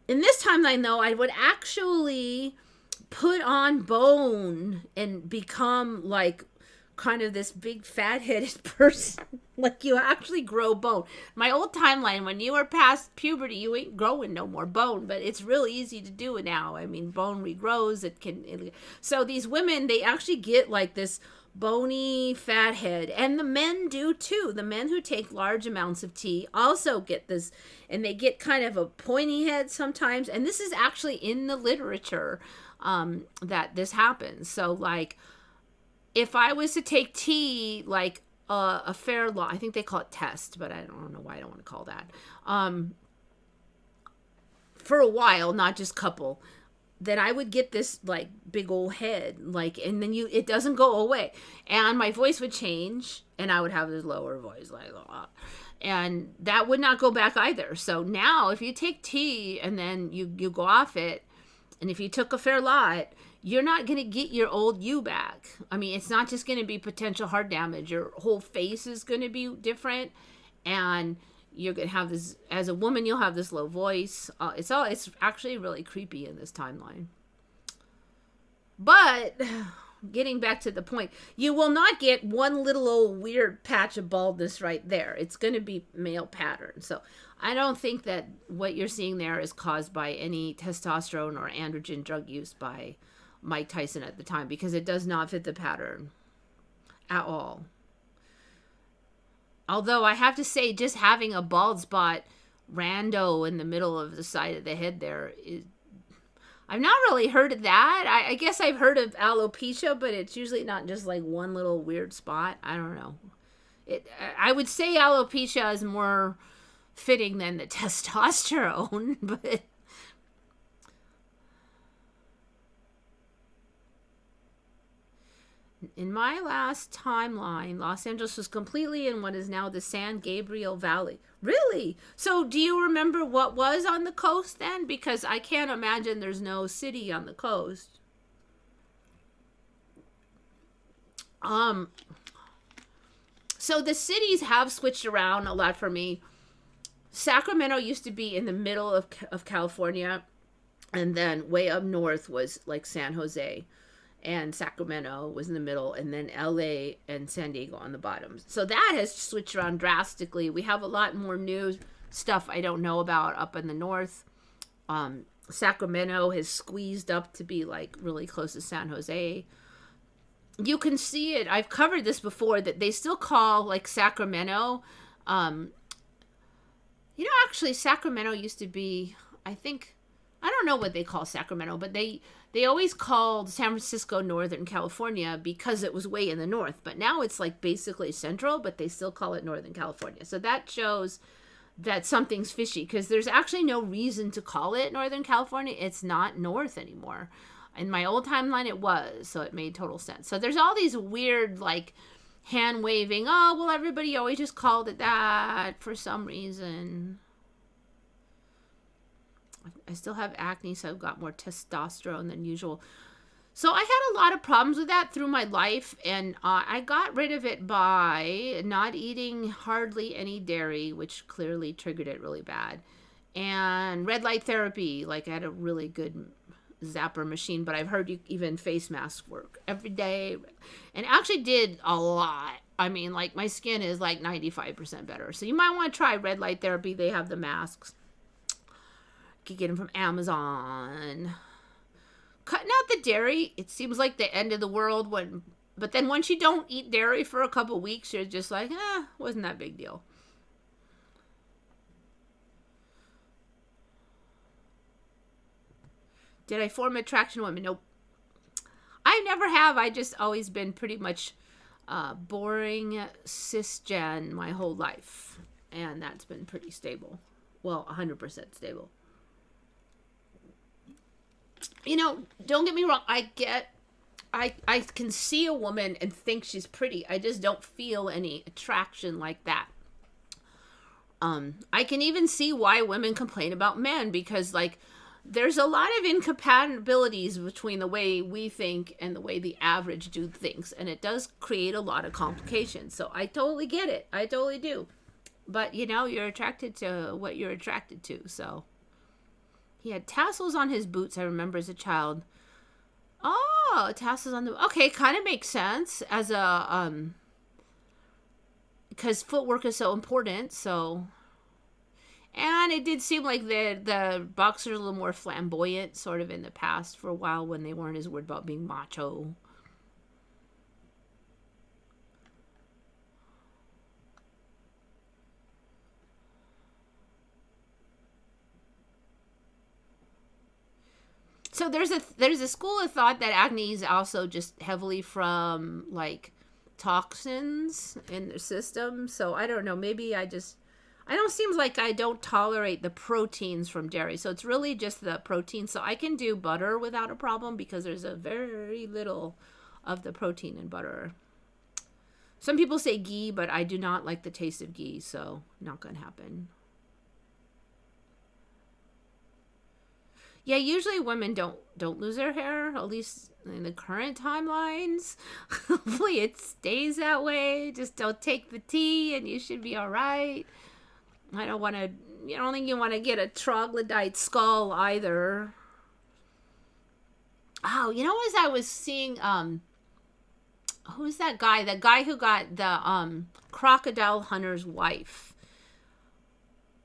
in this timeline, though, I would actually put on bone and become like kind of this big fat-headed person. Like you actually grow bone. My old timeline, when you were past puberty, you ain't growing no more bone, but it's really easy to do it now. I mean, bone regrows. So these women, they actually get like this bony fat head, and the men do too. The men who take large amounts of tea also get this, and they get kind of a pointy head sometimes. And this is actually in the literature that this happens. So like, if I was to take tea, like a fair law, I think they call it test, but I don't know why I don't want to call that. For a while, not just couple, then I would get this like big old head, like, and then it doesn't go away, and my voice would change, and I would have this lower voice, like, and that would not go back either. So now, if you take tea and then you go off it, and if you took a fair lot, you're not going to get your old you back. I mean, it's not just going to be potential heart damage. Your whole face is going to be different. And you're going to have this, as a woman, you'll have this low voice. It's actually really creepy in this timeline. But getting back to the point, you will not get one little old weird patch of baldness right there. It's going to be male pattern. So I don't think that what you're seeing there is caused by any testosterone or androgen drug use by Mike Tyson at the time, because it does not fit the pattern at all. Although I have to say, just having a bald spot rando in the middle of the side of the head there is, I've not really heard of that. I guess I've heard of alopecia, but it's usually not just like one little weird spot. I don't know. I would say alopecia is more fitting than the testosterone, but in my last timeline, Los Angeles was completely in what is now the San Gabriel Valley. Really? So do you remember what was on the coast then? Because I can't imagine there's no city on the coast. So the cities have switched around a lot for me. Sacramento used to be in the middle of California, and then way up north was like San Jose. And Sacramento was in the middle, and then LA and San Diego on the bottom. So that has switched around drastically. We have a lot more new stuff I don't know about up in the north. Sacramento has squeezed up to be like really close to San Jose. You can see it. I've covered this before, that they still call like Sacramento. Actually, Sacramento used to be, I think, I don't know what they call Sacramento, but they always called San Francisco Northern California because it was way in the north. But now it's like basically central, but they still call it Northern California. So that shows that something's fishy, because there's actually no reason to call it Northern California. It's not north anymore. In my old timeline, it was, so it made total sense. So there's all these weird, like, hand waving. Oh, well, everybody always just called it that for some reason. I still have acne, so I've got more testosterone than usual. So I had a lot of problems with that through my life, and I got rid of it by not eating hardly any dairy, which clearly triggered it really bad. And red light therapy, like I had a really good zapper machine, but I've heard even face masks work every day, and actually did a lot. I mean, like my skin is like 95% better. So you might want to try red light therapy. They have the masks. You can get them from Amazon. Cutting out the dairy, it seems like the end of the world but then once you don't eat dairy for a couple weeks, you're just like, wasn't that big deal. Did I form attraction to women? Nope. I never have. I just always been pretty much boring cisgen my whole life. And that's been pretty stable. Well, 100% stable. Don't get me wrong. I can see a woman and think she's pretty. I just don't feel any attraction like that. I can even see why women complain about men, because, like, there's a lot of incompatibilities between the way we think and the way the average dude thinks, and it does create a lot of complications. So I totally get it. I totally do. But, you're attracted to what you're attracted to, so. He had tassels on his boots, I remember, as a child. Oh, tassels on the... Okay, kind of makes sense as a... because footwork is so important, so... And it did seem like the boxers were a little more flamboyant, sort of in the past for a while, when they weren't as worried about being macho. So there's a school of thought that acne is also just heavily from, like, toxins in the system. So I don't know. Maybe I don't seem like I don't tolerate the proteins from dairy. So it's really just the protein. So I can do butter without a problem, because there's a very little of the protein in butter. Some people say ghee, but I do not like the taste of ghee, so not going to happen. Yeah, usually women don't lose their hair, at least in the current timelines. Hopefully it stays that way. Just don't take the tea and you should be all right. I don't think you want to get a troglodyte skull either. Oh, as I was seeing, who's that guy? The guy who got the crocodile hunter's wife.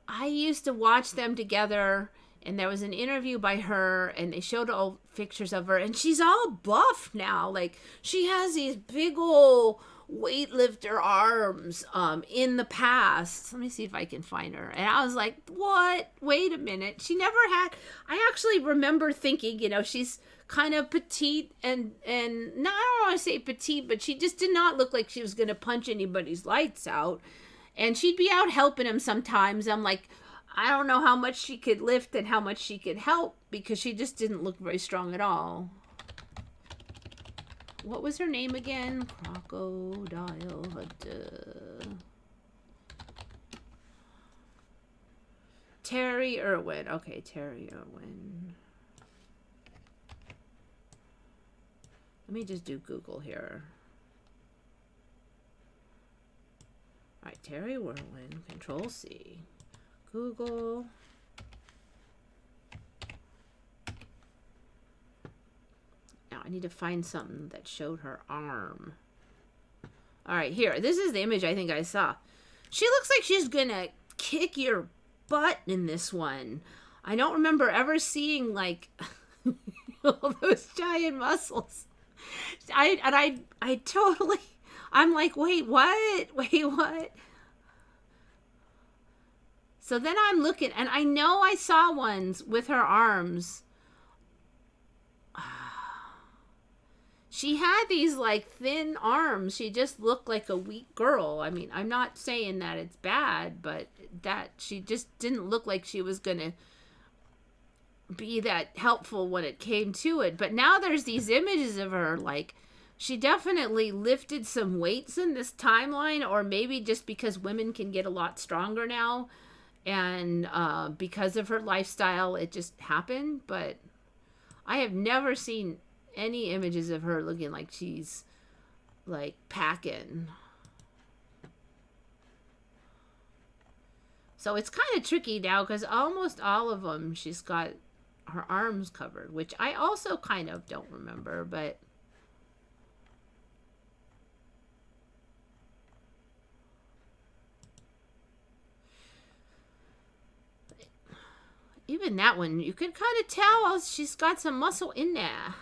I used to watch them together, and there was an interview by her, and they showed old pictures of her, and she's all buff now. Like, she has these big old weightlifter arms in the past. Let me see if I can find her. And I was like, what? Wait a minute. She never had... I actually remember thinking, she's kind of petite and no, I don't want to say petite, but she just did not look like she was going to punch anybody's lights out. And she'd be out helping him sometimes. I'm like, I don't know how much she could lift and how much she could help, because she just didn't look very strong at all. What was her name again? Crocodile. Terry Irwin. Okay, Terry Irwin. Let me just do Google here. All right, Terry Irwin. Control C. Google. Now I need to find something that showed her arm. All right, here. This is the image I think I saw. She looks like she's gonna kick your butt in this one. I don't remember ever seeing like all those giant muscles. I totally, I'm like, wait, what? Wait, what? So then I'm looking, and I know I saw ones with her arms. She had these like thin arms. She just looked like a weak girl. I mean, I'm not saying that it's bad, but that she just didn't look like she was gonna be that helpful when it came to it. But now there's these images of her, like she definitely lifted some weights in this timeline, or maybe just because women can get a lot stronger now, and because of her lifestyle, it just happened. But I have never seen any images of her looking like she's like packing. So it's kind of tricky now because almost all of them she's got her arms covered, which I also kind of don't remember, but even that one you could kind of tell she's got some muscle in there.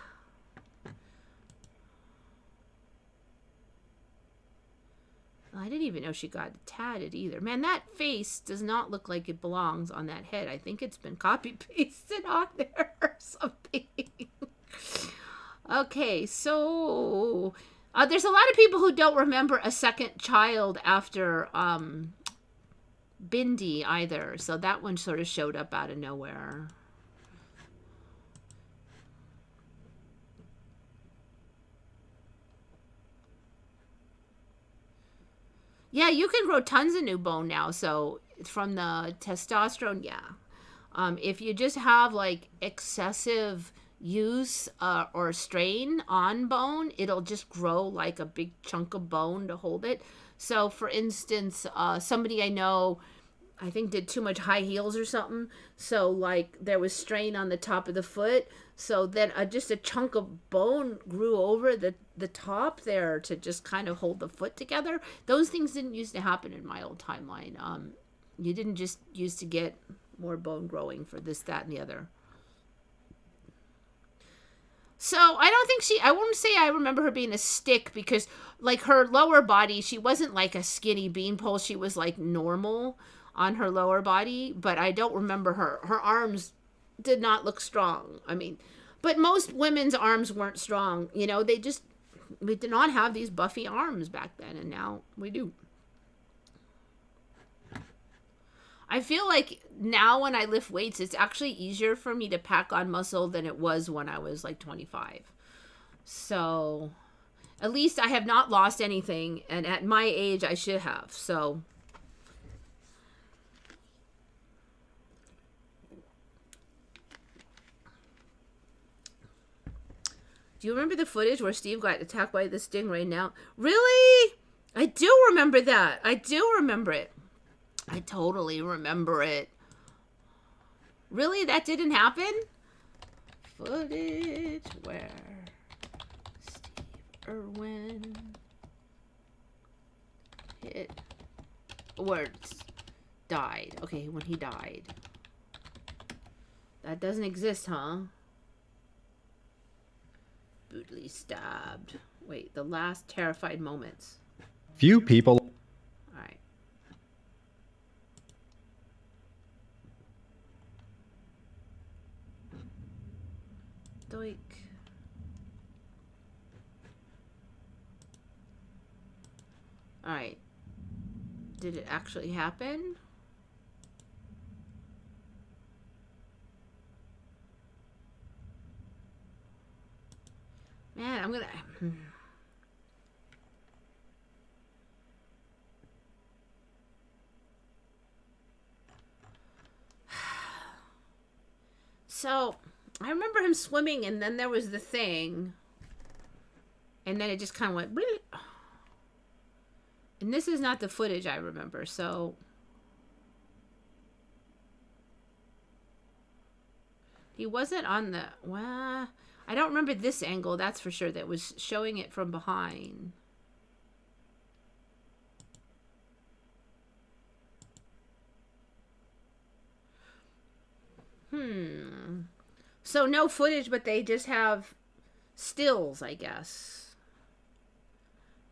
I didn't even know she got tatted either. Man, that face does not look like it belongs on that head. I think it's been copy-pasted on there or something. Okay, so there's a lot of people who don't remember a second child after Bindi either. So that one sort of showed up out of nowhere. Yeah, you can grow tons of new bone now. So from the testosterone, yeah. If you just have like excessive use or strain on bone, it'll just grow like a big chunk of bone to hold it. So for instance, somebody I know, I think did too much high heels or something. So like there was strain on the top of the foot. So then just a chunk of bone grew over the top there to just kind of hold the foot together. Those things didn't used to happen in my old timeline. You didn't just used to get more bone growing for this, that, and the other. So I don't think I wouldn't say I remember her being a stick because like her lower body, she wasn't like a skinny beanpole. She was like normal on her lower body, but I don't remember her arms did not look strong. I mean, but most women's arms weren't strong. You know, we did not have these buffy arms back then, and now we do. I feel like now when I lift weights, it's actually easier for me to pack on muscle than it was when I was like 25. So at least I have not lost anything, and at my age, I should have. So do you remember the footage where Steve got attacked by the stingray now? Really? I do remember that. I do remember it. I totally remember it. Really? That didn't happen? Footage where Steve Irwin hit words died. Okay, when he died. That doesn't exist, huh? Brutally stabbed. Wait, the last terrified moments. Few people. All right. Doik. All right. Did it actually happen? Man, I'm gonna... So, I remember him swimming, and then there was the thing. And then it just kind of went... Bleep. And this is not the footage I remember, so... He wasn't on the... Well... I don't remember this angle, that's for sure, that was showing it from behind. So no footage, but they just have stills, I guess.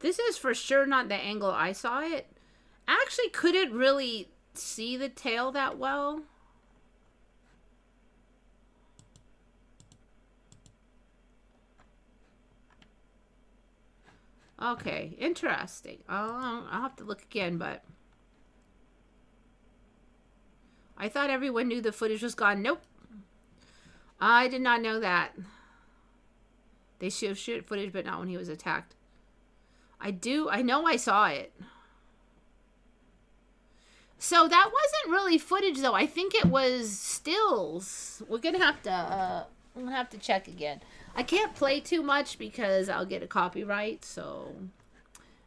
This is for sure not the angle I saw it. Actually, couldn't really see the tail that well. Okay, interesting. I'll have to look again, but I thought everyone knew the footage was gone. Nope. I did not know that. They should shoot footage, but not when he was attacked. I know I saw it. So that wasn't really footage, though. I think it was stills. We're gonna have to. I'm gonna have to check again. I can't play too much because I'll get a copyright. So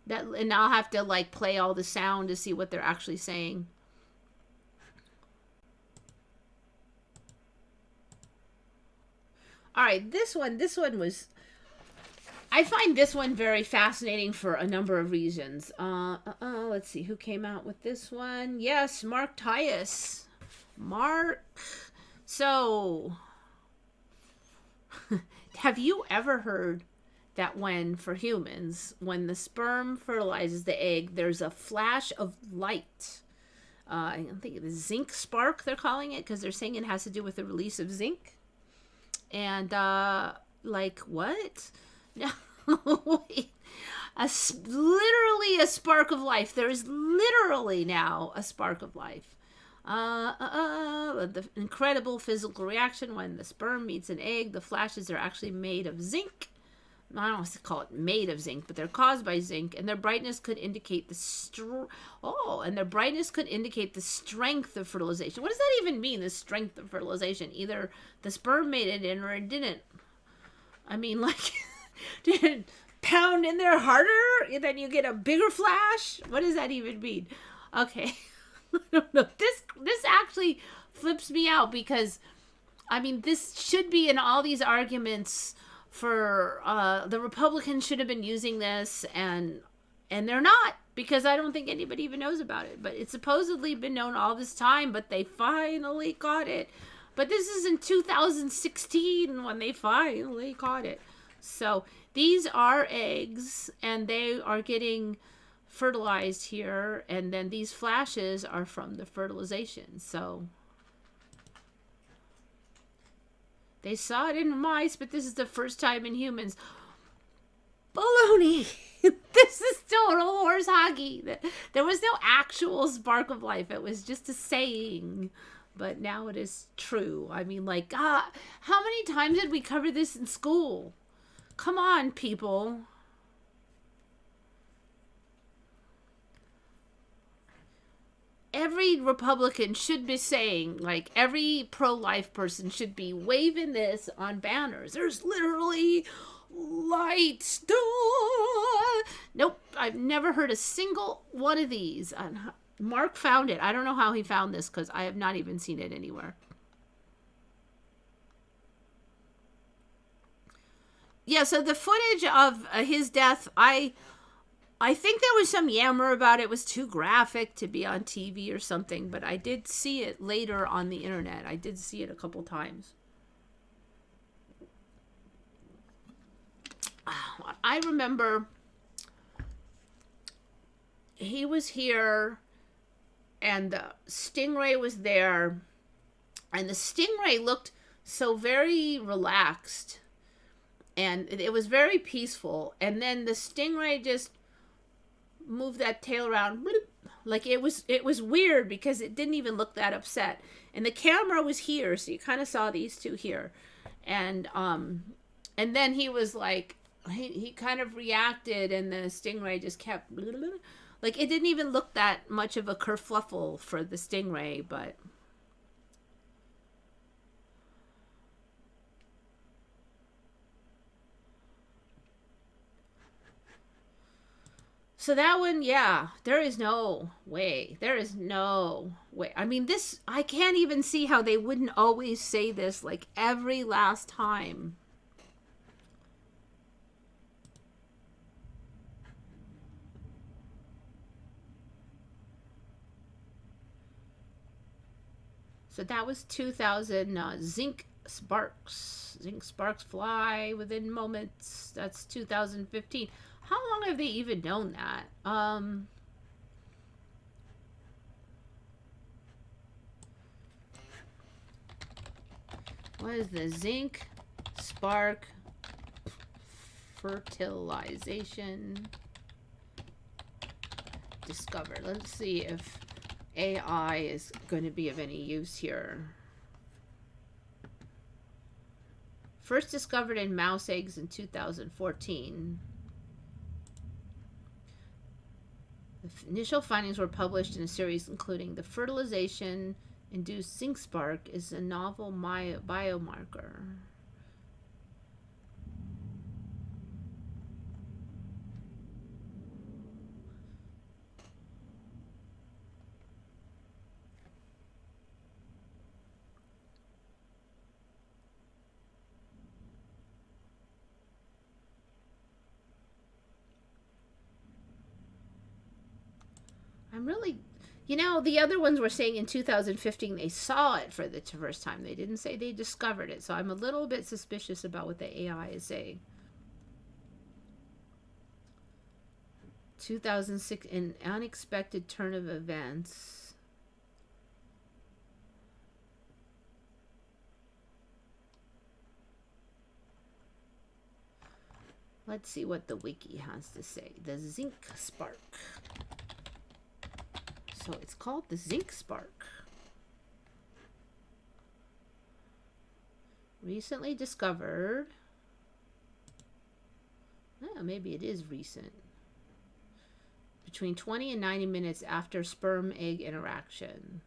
that, and I'll have to like play all the sound to see what they're actually saying. All right, this one was. I find this one very fascinating for a number of reasons. Let's see who came out with this one. Yes, Mark Tyus. Mark. So, have you ever heard that for humans, when the sperm fertilizes the egg, there's a flash of light? I think the zinc spark, they're calling it, because they're saying it has to do with the release of zinc. And, like, what? No, wait. Literally a spark of life. There is literally now a spark of life. The incredible physical reaction when the sperm meets an egg. The flashes are actually made of zinc. I don't want to call it made of zinc, but they're caused by zinc, and their brightness could indicate the strength of fertilization. What does that even mean, the strength of fertilization? Either the sperm made it in or it didn't. I mean, like, did it pound in there harder, and then you get a bigger flash? What does that even mean? Okay. I don't know. This actually flips me out because, I mean, this should be in all these arguments for the Republicans should have been using this, and they're not, because I don't think anybody even knows about it. But it's supposedly been known all this time, but they finally caught it. But this is in 2016 when they finally caught it. So these are eggs, and they are getting fertilized here, and then these flashes are from the fertilization. So they saw it in mice, but this is the first time in humans. Baloney! This is total horse hockey. There was no actual spark of life. It was just a saying. But now it is true. I mean, like, how many times did we cover this in school? Come on, people. Every Republican should be saying, like, every pro-life person should be waving this on banners. There's literally light. Nope, I've never heard a single one of these. Mark found it. I don't know how he found this because I have not even seen it anywhere. Yeah, so the footage of his death, I think there was some yammer about it was too graphic to be on TV or something, but I did see it later on the internet. I did see it a couple times. I remember he was here and the stingray was there, and the stingray looked so very relaxed, and it was very peaceful, and then the stingray just moved that tail around, like it was weird because it didn't even look that upset, and the camera was here, so you kind of saw these two here, and then he was like, he kind of reacted, and the stingray just kept, like, it didn't even look that much of a kerfluffle for the stingray, but so that one, yeah, there is no way. There is no way. I mean, this, I can't even see how they wouldn't always say this, like, every last time. So that was 2000. Zinc sparks. Zinc sparks fly within moments. That's 2015. How long have they even known that? What is the zinc spark fertilization discovered? Let's see if AI is going to be of any use here. First discovered in mouse eggs in 2014. The initial findings were published in a series including the fertilization-induced zinc spark is a novel biomarker. I'm really, you know, the other ones were saying in 2015 they saw it for the first time. They didn't say they discovered it. So I'm a little bit suspicious about what the AI is saying. 2006, an unexpected turn of events. Let's see what the wiki has to say. The zinc spark. So it's called the zinc spark. Recently discovered. Oh, maybe it is recent. Between 20 and 90 minutes after sperm-egg interaction.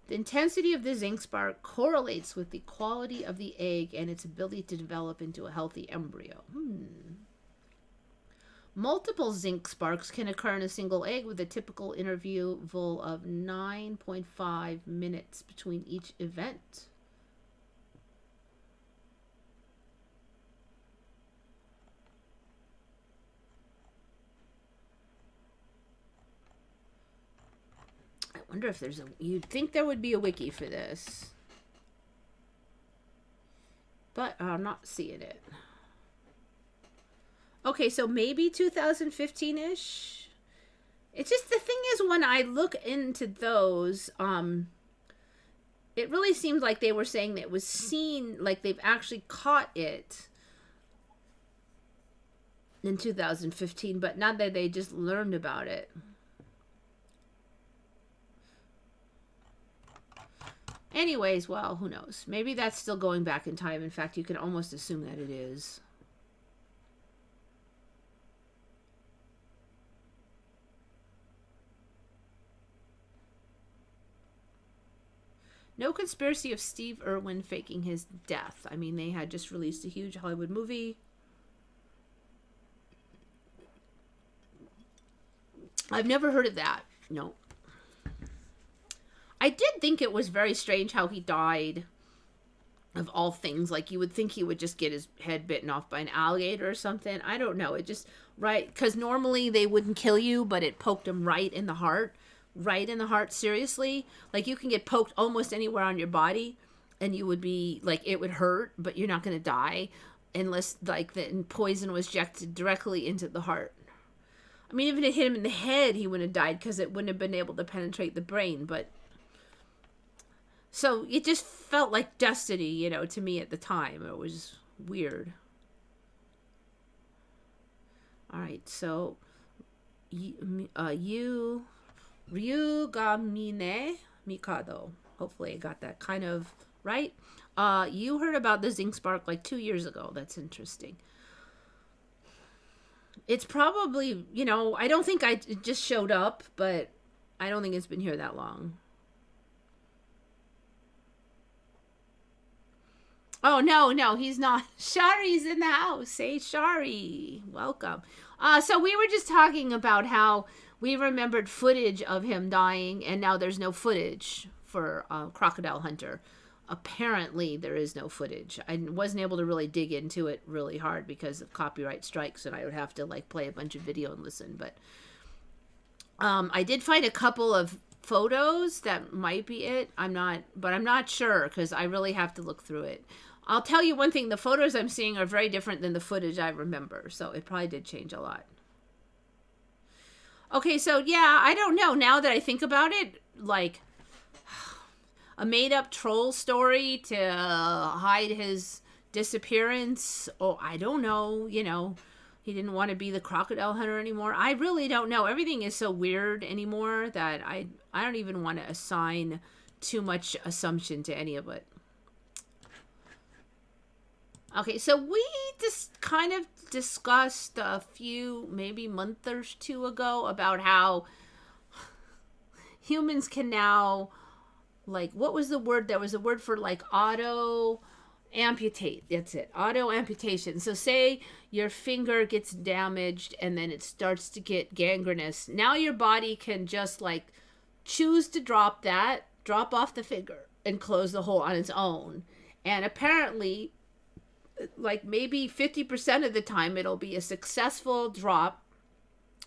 The intensity of the zinc spark correlates with the quality of the egg and its ability to develop into a healthy embryo. Multiple zinc sparks can occur in a single egg with a typical interval of 9.5 minutes between each event. I wonder if there's a... You'd think there would be a wiki for this. But I'm not seeing it. Okay, so maybe 2015-ish. It's just the thing is when I look into those, it really seems like they were saying that it was seen, like they've actually caught it in 2015, but not that they just learned about it. Anyways, well, who knows? Maybe that's still going back in time. In fact, you can almost assume that it is. No conspiracy of Steve Irwin faking his death. I mean, they had just released a huge Hollywood movie. I've never heard of that. No. I did think it was very strange how he died, of all things. Like, you would think he would just get his head bitten off by an alligator or something. I don't know. It just, right, because normally they wouldn't kill you, but it poked him right in the heart. Right in the heart, seriously. Like, you can get poked almost anywhere on your body, and you would be, like, it would hurt, but you're not going to die unless, like, the poison was injected directly into the heart. I mean, even if it hit him in the head, he wouldn't have died because it wouldn't have been able to penetrate the brain, but... So, it just felt like destiny, you know, to me at the time. It was weird. Alright, so... Ryugamine Mikado. Hopefully I got that kind of right. You heard about the zinc spark like 2 years ago. That's interesting. It's probably, you know, I don't think it just showed up, but I don't think it's been here that long. Oh, no, he's not. Shari's in the house. Hey, Shari. Welcome. So we were just talking about how we remembered footage of him dying, and now there's no footage for Crocodile Hunter. Apparently, there is no footage. I wasn't able to really dig into it really hard because of copyright strikes, and I would have to, like, play a bunch of video and listen. But I did find a couple of photos. That might be it. I'm not sure because I really have to look through it. I'll tell you one thing, the photos I'm seeing are very different than the footage I remember, so it probably did change a lot. Okay, so yeah, I don't know. Now that I think about it, like a made-up troll story to hide his disappearance. Oh, I don't know, you know, he didn't want to be the crocodile hunter anymore. I really don't know. Everything is so weird anymore that I don't even want to assign too much assumption to any of it. Okay, so we just kind of discussed a few, maybe month or two ago, about how humans can now, like, what was the word? There was a word for, like, auto-amputate. That's it, auto-amputation. So say your finger gets damaged and then it starts to get gangrenous. Now your body can just, like, choose to drop off the finger and close the hole on its own. And apparently, like maybe 50% of the time it'll be a successful drop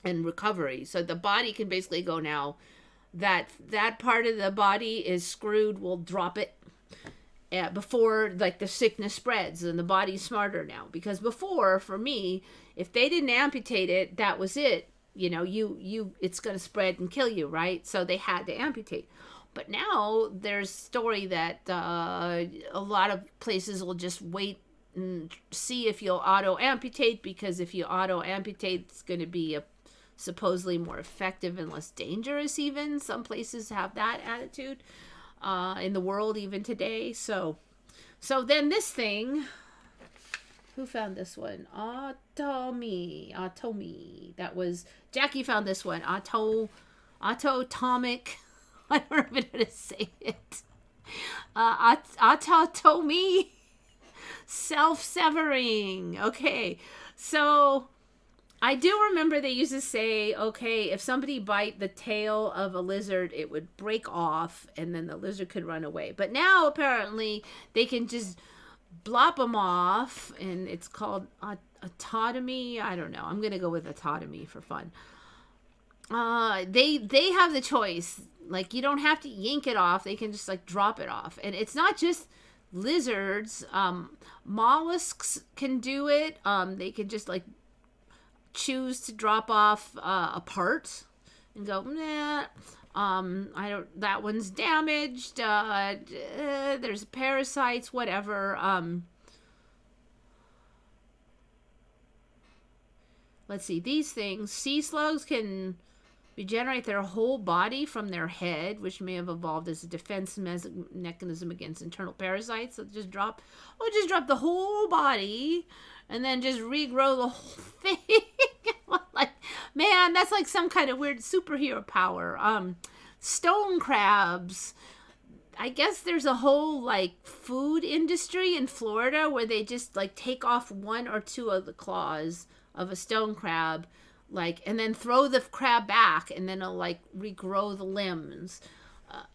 and recovery. So the body can basically go, now that part of the body is screwed, we'll drop it before like the sickness spreads. And the body's smarter now, because before, for me, if they didn't amputate it, that was it. You know, it's going to spread and kill you, right? So they had to amputate. But now there's story that a lot of places will just wait and see if you'll auto-amputate, because if you auto-amputate, it's going to be supposedly more effective and less dangerous even. Some places have that attitude in the world even today. So then this thing, who found this one? Automy. That was, Jackie found this one. Autotomic. I don't even know how to say it. Autotomy. Self-severing. Okay, so I do remember they used to say, okay, if somebody bite the tail of a lizard, it would break off and then the lizard could run away. But now apparently they can just blop them off, and it's called autotomy. I don't know. I'm gonna go with autotomy for fun. They have the choice. Like, you don't have to yank it off. They can just like drop it off, and it's not just lizards. Mollusks can do it. They can just like choose to drop off a part and go, nah, I don't, that one's damaged, there's parasites, whatever. Let's see, these things, sea slugs can regenerate their whole body from their head, which may have evolved as a defense mechanism against internal parasites. So just drop the whole body and then just regrow the whole thing. Like, man, that's like some kind of weird superhero power. Stone crabs. I guess there's a whole like food industry in Florida where they just like take off one or two of the claws of a stone crab, like, and then throw the crab back, and then it'll like regrow the limbs.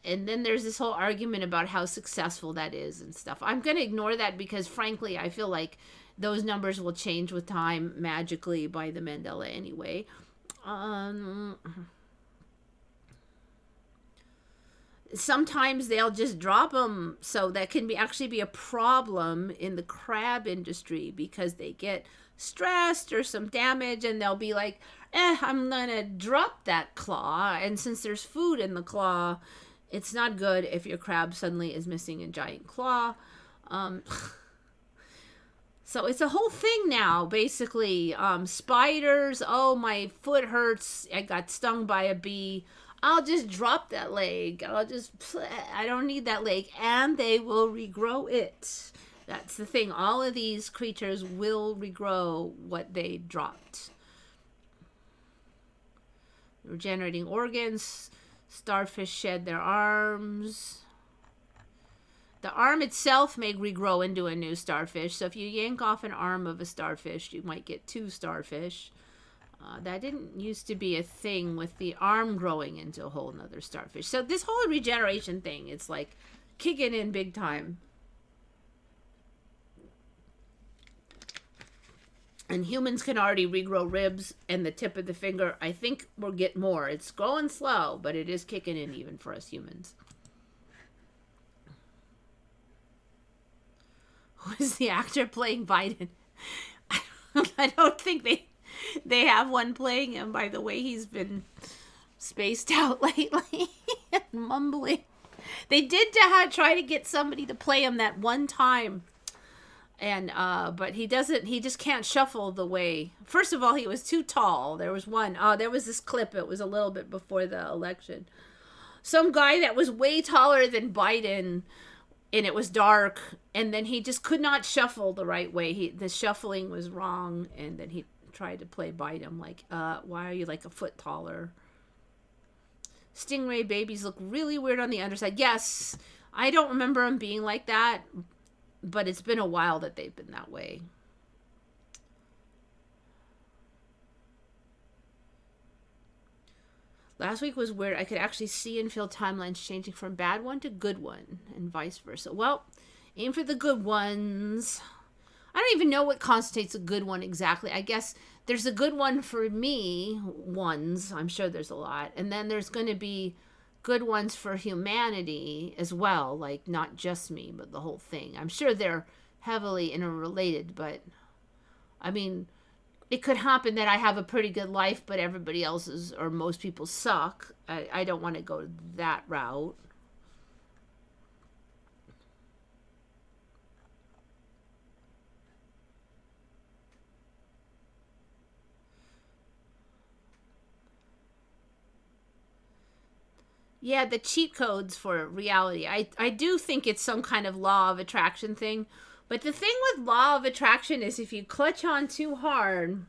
And then there's this whole argument about how successful that is and stuff. I'm going to ignore that because frankly, I feel like those numbers will change with time magically by the Mandela anyway. Sometimes they'll just drop them, so that can actually be a problem in the crab industry because they get stressed or some damage, and they'll be like, I'm gonna drop that claw, and since there's food in the claw, it's not good if your crab suddenly is missing a giant claw. So it's a whole thing now, basically. Spiders, oh, my foot hurts, I got stung by a bee, I'll just drop that leg, I don't need that leg, and they will regrow it. That's the thing. All of these creatures will regrow what they dropped. Regenerating organs. Starfish shed their arms. The arm itself may regrow into a new starfish. So if you yank off an arm of a starfish, you might get two starfish. That didn't used to be a thing with the arm growing into a whole nother starfish. So this whole regeneration thing, it's like kicking in big time. And humans can already regrow ribs and the tip of the finger. I think we'll get more. It's going slow, but it is kicking in even for us humans. Who is the actor playing Biden? I don't think they have one playing him, by the way he's been spaced out lately and mumbling. They did try to get somebody to play him that one time. And but he just can't shuffle the way. First of all, he was too tall. There was this clip, it was a little bit before the election. Some guy that was way taller than Biden, and it was dark, and then he just could not shuffle the right way. The shuffling was wrong, and then he tried to play Biden like, why are you like a foot taller? Stingray babies look really weird on the underside. Yes, I don't remember them being like that, but it's been a while that they've been that way. Last week was weird. I could actually see and feel timelines changing from bad one to good one and vice versa. Well, aim for the good ones. I don't even know what constitutes a good one exactly. I guess there's a good one for me, ones. I'm sure there's a lot. And then there's going to be good ones for humanity as well, like not just me, but the whole thing. I'm sure they're heavily interrelated, but I mean, it could happen that I have a pretty good life, but everybody else's or most people suck. I don't want to go that route. Yeah, the cheat codes for reality. I do think it's some kind of law of attraction thing. But the thing with law of attraction is if you clutch on too hard,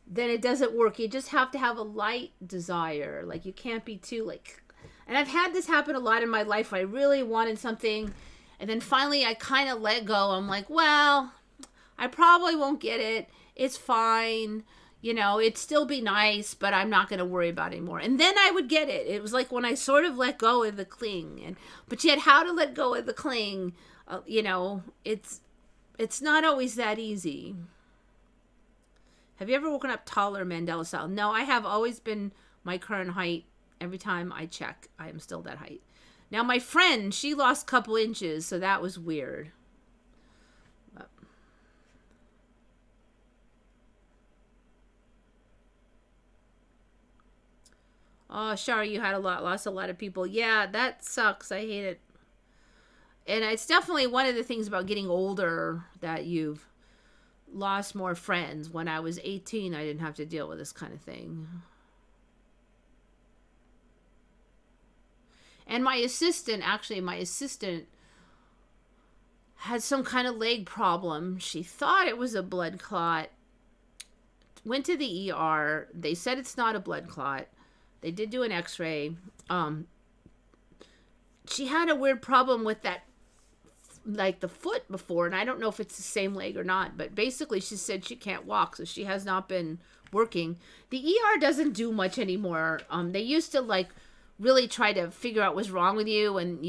then it doesn't work. You just have to have a light desire. Like, you can't be too, like... And I've had this happen a lot in my life. I really wanted something, and then finally I kind of let go. I'm like, well, I probably won't get it. It's fine. You know, it'd still be nice, but I'm not going to worry about it anymore. And then I would get it. It was like when I sort of let go of the cling. But yet, how to let go of the cling, you know, it's not always that easy. Have you ever woken up taller, Mandela style? No, I have always been my current height. Every time I check, I am still that height. Now, my friend, she lost a couple inches, so that was weird. Oh, Shari, you had lost a lot of people. Yeah, that sucks. I hate it. And it's definitely one of the things about getting older that you've lost more friends. When I was 18, I didn't have to deal with this kind of thing. And my assistant had some kind of leg problem. She thought it was a blood clot. Went to the ER. They said it's not a blood clot. They did do an x-ray. She had a weird problem with that, like the foot before, and I don't know if it's the same leg or not, but basically she said she can't walk, so she has not been working. The ER doesn't do much anymore. They used to like really try to figure out what's wrong with you, and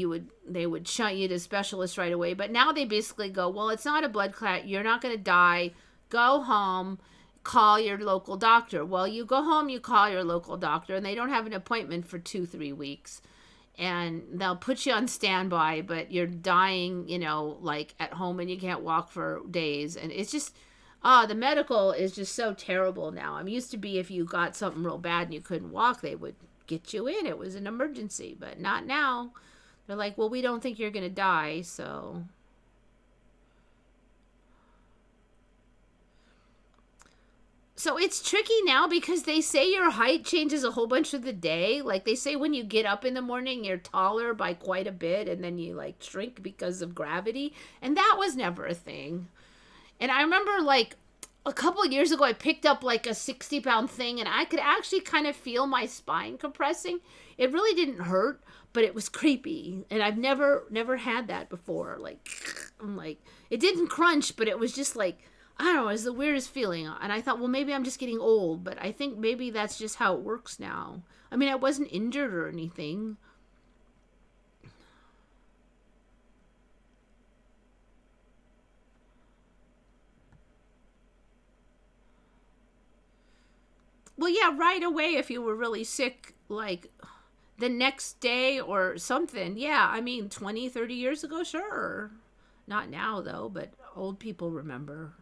they would shunt you to specialists right away. But now they basically go, well, it's not a blood clot. You're not going to die. Go home. Call your local doctor. Well, you go home, you call your local doctor, and they don't have an appointment for 2-3 weeks. And they'll put you on standby, but you're dying, you know, like at home, and you can't walk for days. And it's just, the medical is just so terrible now. I'm used to be if you got something real bad and you couldn't walk, they would get you in. It was an emergency, but not now. They're like, well, we don't think you're going to die, so... So it's tricky now because they say your height changes a whole bunch of the day. Like they say when you get up in the morning, you're taller by quite a bit, and then you like shrink because of gravity. And that was never a thing. And I remember like a couple of years ago, I picked up like a 60-pound thing, and I could actually kind of feel my spine compressing. It really didn't hurt, but it was creepy. And I've never had that before. Like, I'm like, it didn't crunch, but it was just like, I don't know, it was the weirdest feeling. And I thought, well, maybe I'm just getting old, but I think maybe that's just how it works now. I mean, I wasn't injured or anything. Well, yeah, right away if you were really sick, like the next day or something. Yeah, I mean, 20, 30 years ago, sure. Not now, though, but old people remember.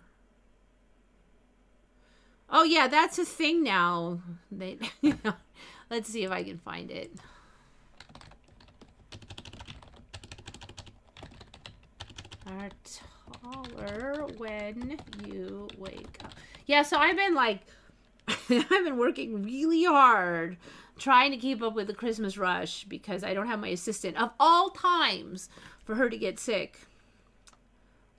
Oh, yeah, that's a thing now. They, let's see if I can find it. Are taller when you wake up. Yeah, so I've been like, I've been working really hard trying to keep up with the Christmas rush because I don't have my assistant of all times for her to get sick.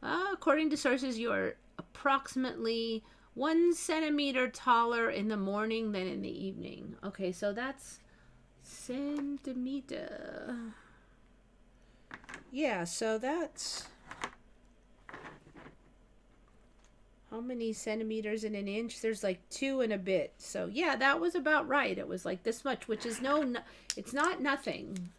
According to sources, you are approximately 1 centimeter taller in the morning than in the evening. Okay, so that's centimeter. Yeah, so that's how many centimeters in an inch? There's like 2 and a bit. So yeah, that was about right. It was like this much, which is it's not nothing.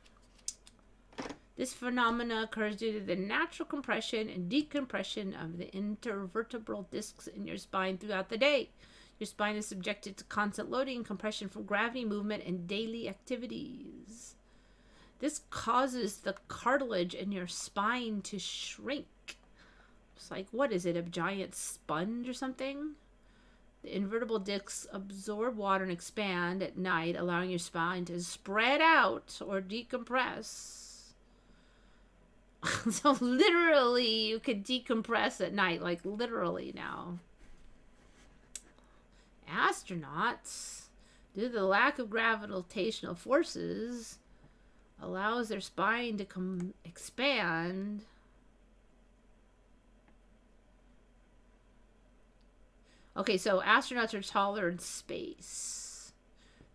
This phenomena occurs due to the natural compression and decompression of the intervertebral discs in your spine throughout the day. Your spine is subjected to constant loading and compression from gravity, movement, and daily activities. This causes the cartilage in your spine to shrink. It's like, what is it, a giant sponge or something? The invertebral discs absorb water and expand at night, allowing your spine to spread out or decompress. So literally, you could decompress at night, like literally now. Astronauts, due to the lack of gravitational forces, allows their spine to expand. Okay, so astronauts are taller in space.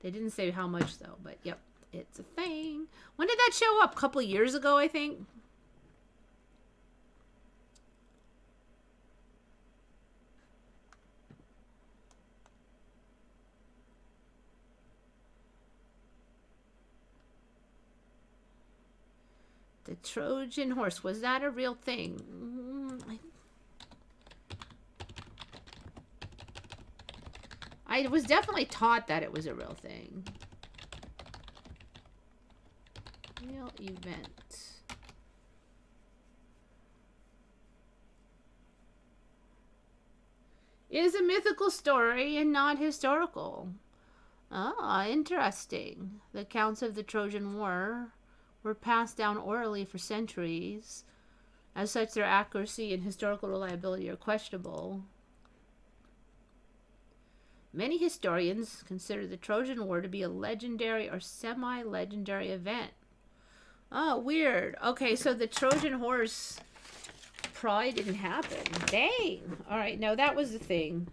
They didn't say how much, though, but yep, it's a thing. When did that show up? A couple of years ago, I think. The Trojan horse, was that a real thing? I was definitely taught that it was a real thing. Real event. It is a mythical story and not historical. Ah, interesting. The accounts of the Trojan War were passed down orally for centuries. As such, their accuracy and historical reliability are questionable. Many historians consider the Trojan War to be a legendary or semi-legendary event. Oh, weird. Okay, so the Trojan horse probably didn't happen. Dang. All right, no, that was the thing.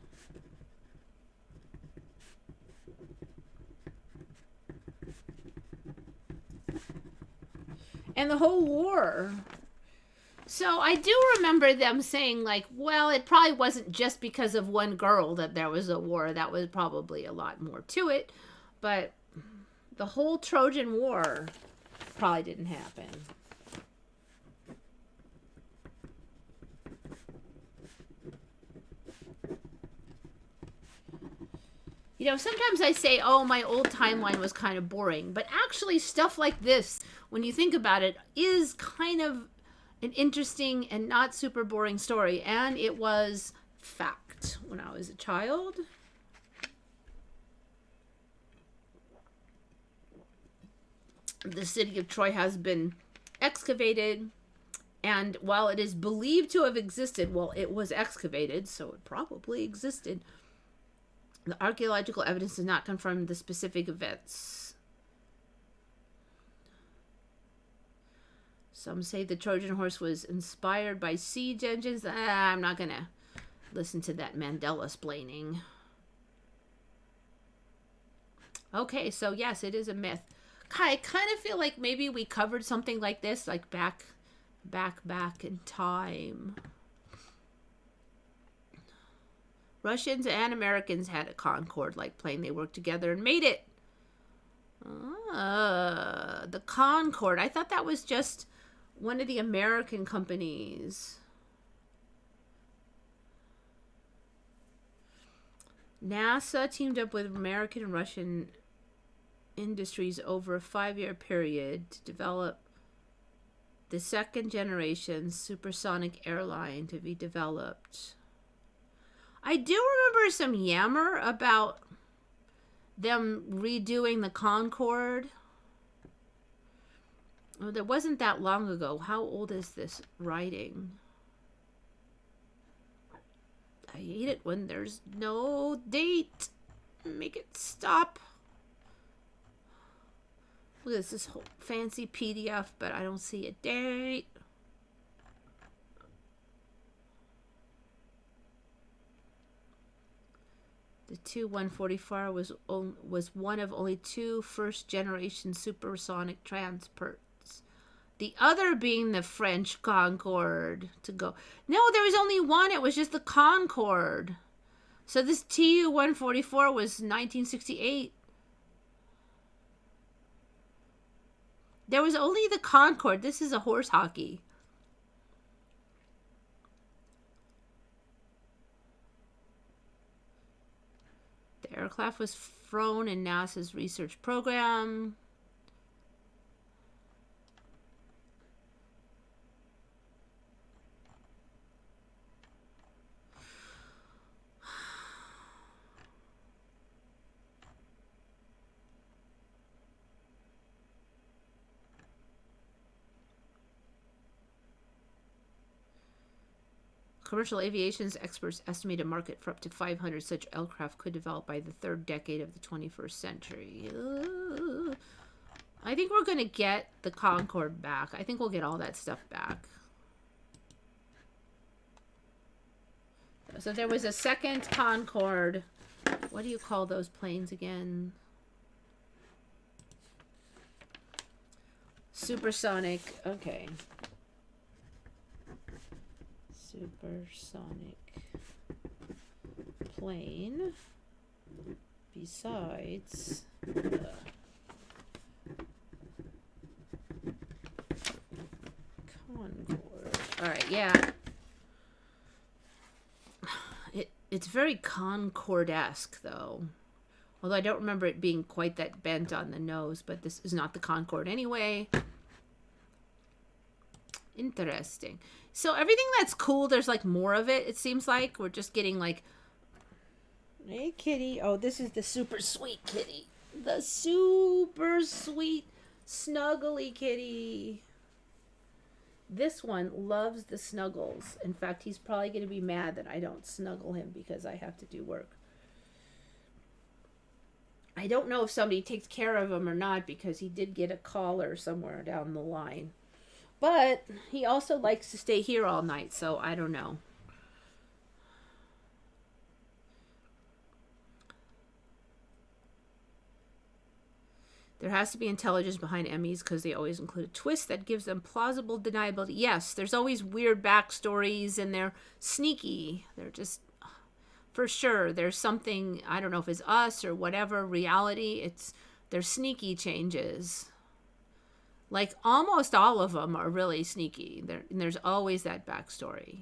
And the whole war. So I do remember them saying, like, well, it probably wasn't just because of one girl that there was a war. That was probably a lot more to it. But the whole Trojan War probably didn't happen. You know, sometimes I say, oh, my old timeline was kind of boring. But actually, stuff like this, when you think about it, is kind of an interesting and not super boring story. And it was fact when I was a child. The city of Troy has been excavated. And while it is believed to have existed, well, it was excavated, so it probably existed. The archaeological evidence does not confirm the specific events. Some say the Trojan horse was inspired by siege engines. I'm not going to listen to that Mandela splaining. Okay, so yes, it is a myth. I kind of feel like maybe we covered something like this, like back in time. Russians and Americans had a Concorde-like plane. They worked together and made it. The Concorde. I thought that was just one of the American companies. NASA teamed up with American and Russian industries over a 5-year period to develop the second generation supersonic airline to be developed. I do remember some yammer about them redoing the Concorde. Oh, that wasn't that long ago. How old is this writing? I hate it when there's no date. Make it stop. Look at this whole fancy PDF, but I don't see a date. The Tu-144 was one of only 2 first-generation supersonic transports. The other being the French Concorde to go. No, there was only one. It was just the Concorde. So this Tu-144 was 1968. There was only the Concorde. This is a horse hockey. The aircraft was flown in NASA's research program. Commercial aviation's experts estimate a market for up to 500 such aircraft could develop by the 3rd decade of the 21st century. I think we're going to get the Concorde back. I think we'll get all that stuff back. So there was a second Concorde. What do you call those planes again? Supersonic. Okay. Supersonic plane besides the Concorde. All right, yeah. It's very Concorde-esque, though. Although I don't remember it being quite that bent on the nose, but this is not the Concorde anyway. Interesting. So everything that's cool, there's like more of it, it seems like. We're just getting like, hey kitty. Oh, this is the super sweet kitty. The super sweet, snuggly kitty. This one loves the snuggles. In fact, he's probably going to be mad that I don't snuggle him because I have to do work. I don't know if somebody takes care of him or not because he did get a collar somewhere down the line. But he also likes to stay here all night, so I don't know. There has to be intelligence behind Emmys because they always include a twist that gives them plausible deniability. Yes, there's always weird backstories and they're sneaky. They're just, for sure, there's something, I don't know if it's us or whatever, reality. They're sneaky changes. Like, almost all of them are really sneaky. And there's always that backstory.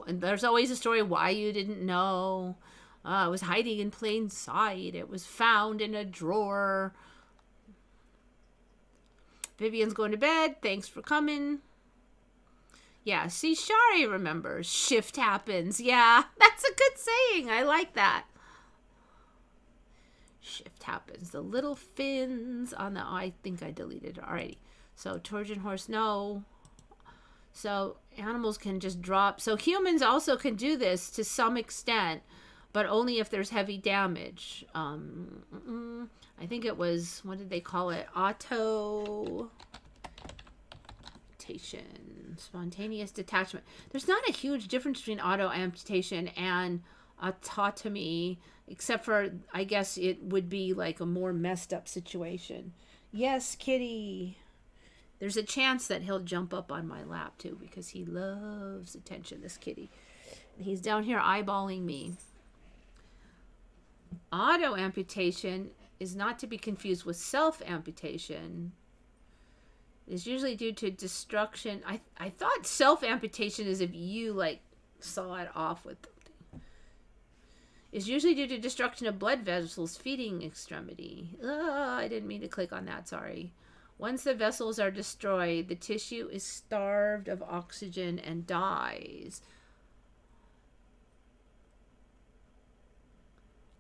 And there's always a story why you didn't know. It was hiding in plain sight. It was found in a drawer. Vivian's going to bed. Thanks for coming. Yeah, see, Shari remembers. Shift happens. Yeah, that's a good saying. I like that. Shift happens. The little fins on the... I think I deleted it already. So, Trojan horse, no. So, animals can just drop. So, humans also can do this to some extent, but only if there's heavy damage. I think it was... What did they call it? Auto-amputation. Spontaneous detachment. There's not a huge difference between auto-amputation and autotomy, except for, I guess it would be like a more messed up situation. Yes, kitty. There's a chance that he'll jump up on my lap too because he loves attention, this kitty. He's down here eyeballing me. Auto-amputation is not to be confused with self-amputation. It's usually due to destruction. I thought self-amputation is if you like saw it off with... is usually due to destruction of blood vessels feeding extremity. I didn't mean to click on that, sorry. Once the vessels are destroyed, the tissue is starved of oxygen and dies.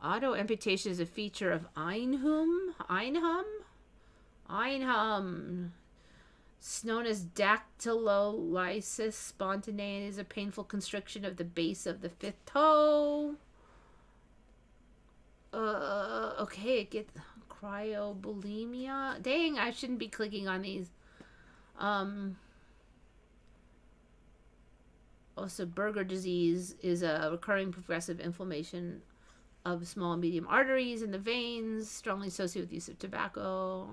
Auto-amputation is a feature of Einhum. It's known as dactylolysis spontaneous. It is a painful constriction of the base of the fifth toe. Okay, it gets cryobulimia. Dang, I shouldn't be clicking on these. Also, Berger disease is a recurring progressive inflammation of small and medium arteries in the veins, strongly associated with use of tobacco.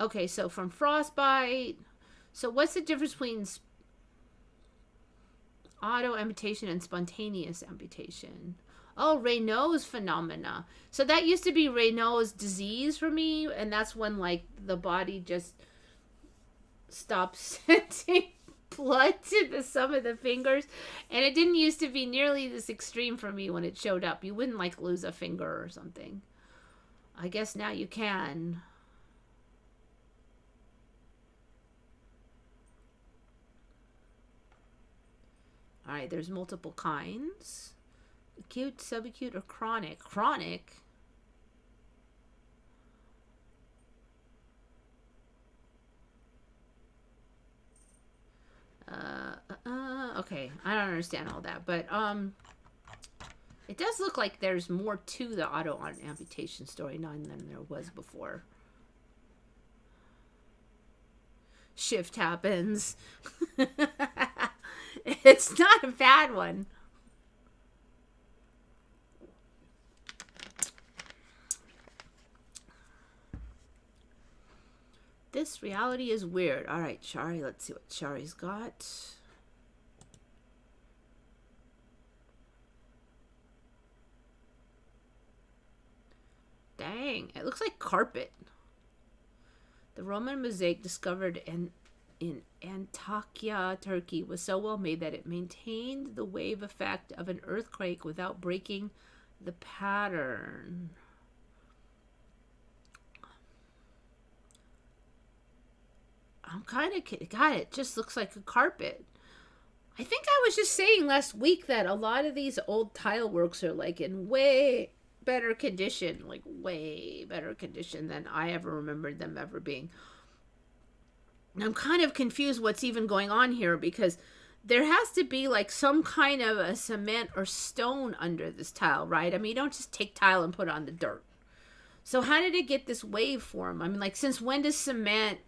Okay, so from frostbite. So what's the difference between auto-amputation and spontaneous amputation? Oh, Raynaud's phenomena. So that used to be Raynaud's disease for me, and that's when, like, the body just stops sending blood to some of the fingers, and it didn't used to be nearly this extreme for me when it showed up. You wouldn't, like, lose a finger or something. I guess now you can. All right, there's multiple kinds. Acute, subacute, or chronic. Chronic? Okay, I don't understand all that, but it does look like there's more to the auto-amputation story now than there was before. Shift happens. It's not a bad one. This reality is weird. All right, Shari, let's see what Shari's got. Dang, it looks like carpet. The Roman mosaic discovered in Antakya, Turkey, was so well made that it maintained the wave effect of an earthquake without breaking the pattern. I'm kind of got it. Just looks like a carpet. I think I was just saying last week that a lot of these old tile works are like in way better condition, like way better condition than I ever remembered them ever being. I'm kind of confused what's even going on here, because there has to be like some kind of a cement or stone under this tile, right? I mean, you don't just take tile and put it on the dirt. So how did it get this waveform? I mean, like, since when does cement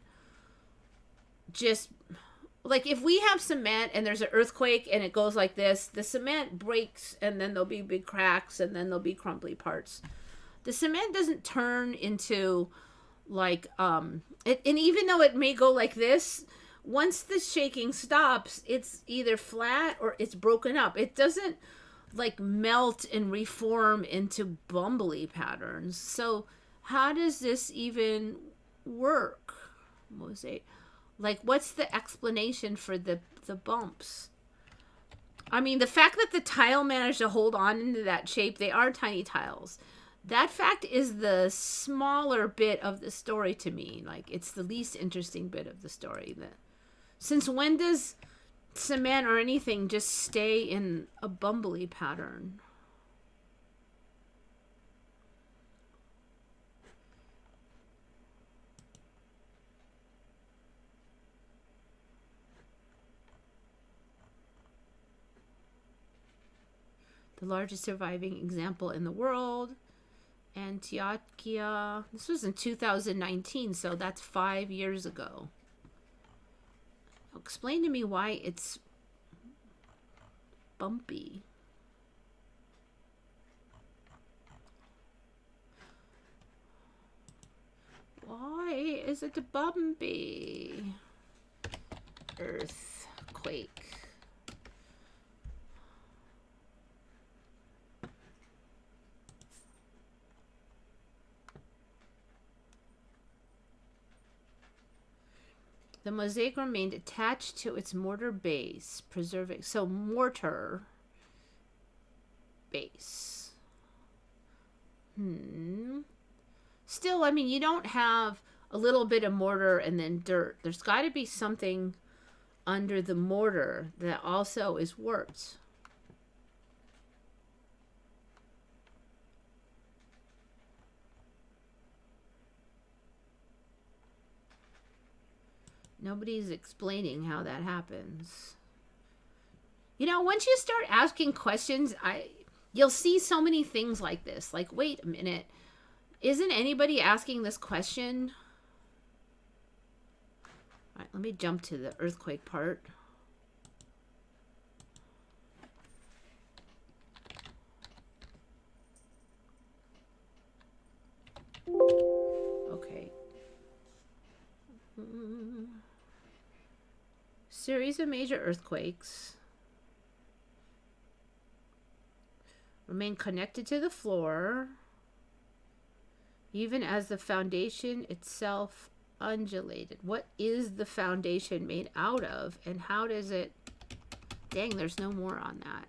just, like, if we have cement and there's an earthquake and it goes like this, the cement breaks and then there'll be big cracks and then there'll be crumbly parts. The cement doesn't turn into like, and even though it may go like this, once the shaking stops, it's either flat or it's broken up. It doesn't like melt and reform into bumbly patterns. So how does this even work? Mosaic. Like, what's the explanation for the bumps? I mean, the fact that the tile managed to hold on into that shape, they are tiny tiles. That fact is the smaller bit of the story to me. Like, it's the least interesting bit of the story. Since when does cement or anything just stay in a bumbly pattern? The largest surviving example in the world, Antioquia. This was in 2019, so that's 5 years ago. Explain to me why it's bumpy. Why is it bumpy? Earthquake. The The mosaic remained attached to its mortar base, preserving... So, mortar base. Still, I mean, you don't have a little bit of mortar and then dirt. There's got to be something under the mortar that also is warped. Nobody's explaining how that happens. You know, once you start asking questions, you'll see so many things like this. Like, wait a minute. Isn't anybody asking this question? All right, let me jump to the earthquake part. Okay. Series of major earthquakes remain connected to the floor even as the foundation itself undulated. What is the foundation made out of, and how does it... Dang, there's no more on that.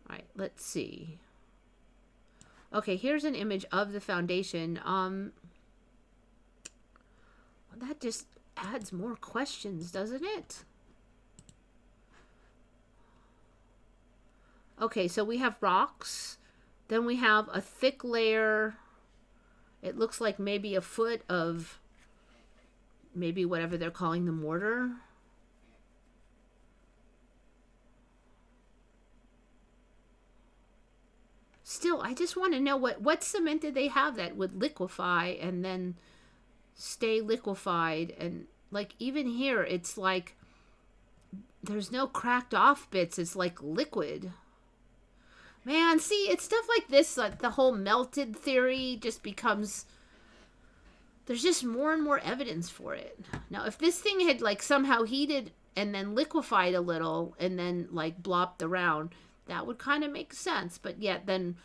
All right, let's see. Okay, here's an image of the foundation. Well, that just adds more questions, doesn't it? Okay, so we have rocks. Then we have a thick layer. It looks like maybe a foot of maybe whatever they're calling the mortar. Still, I just want to know what cement did they have that would liquefy and then stay liquefied. And like even here, it's like there's no cracked off bits. It's like liquid. Man, see, it's stuff like this, like the whole melted theory just becomes... There's just more and more evidence for it. Now, if this thing had like somehow heated and then liquefied a little and then like blopped around, that would kind of make sense. But yet then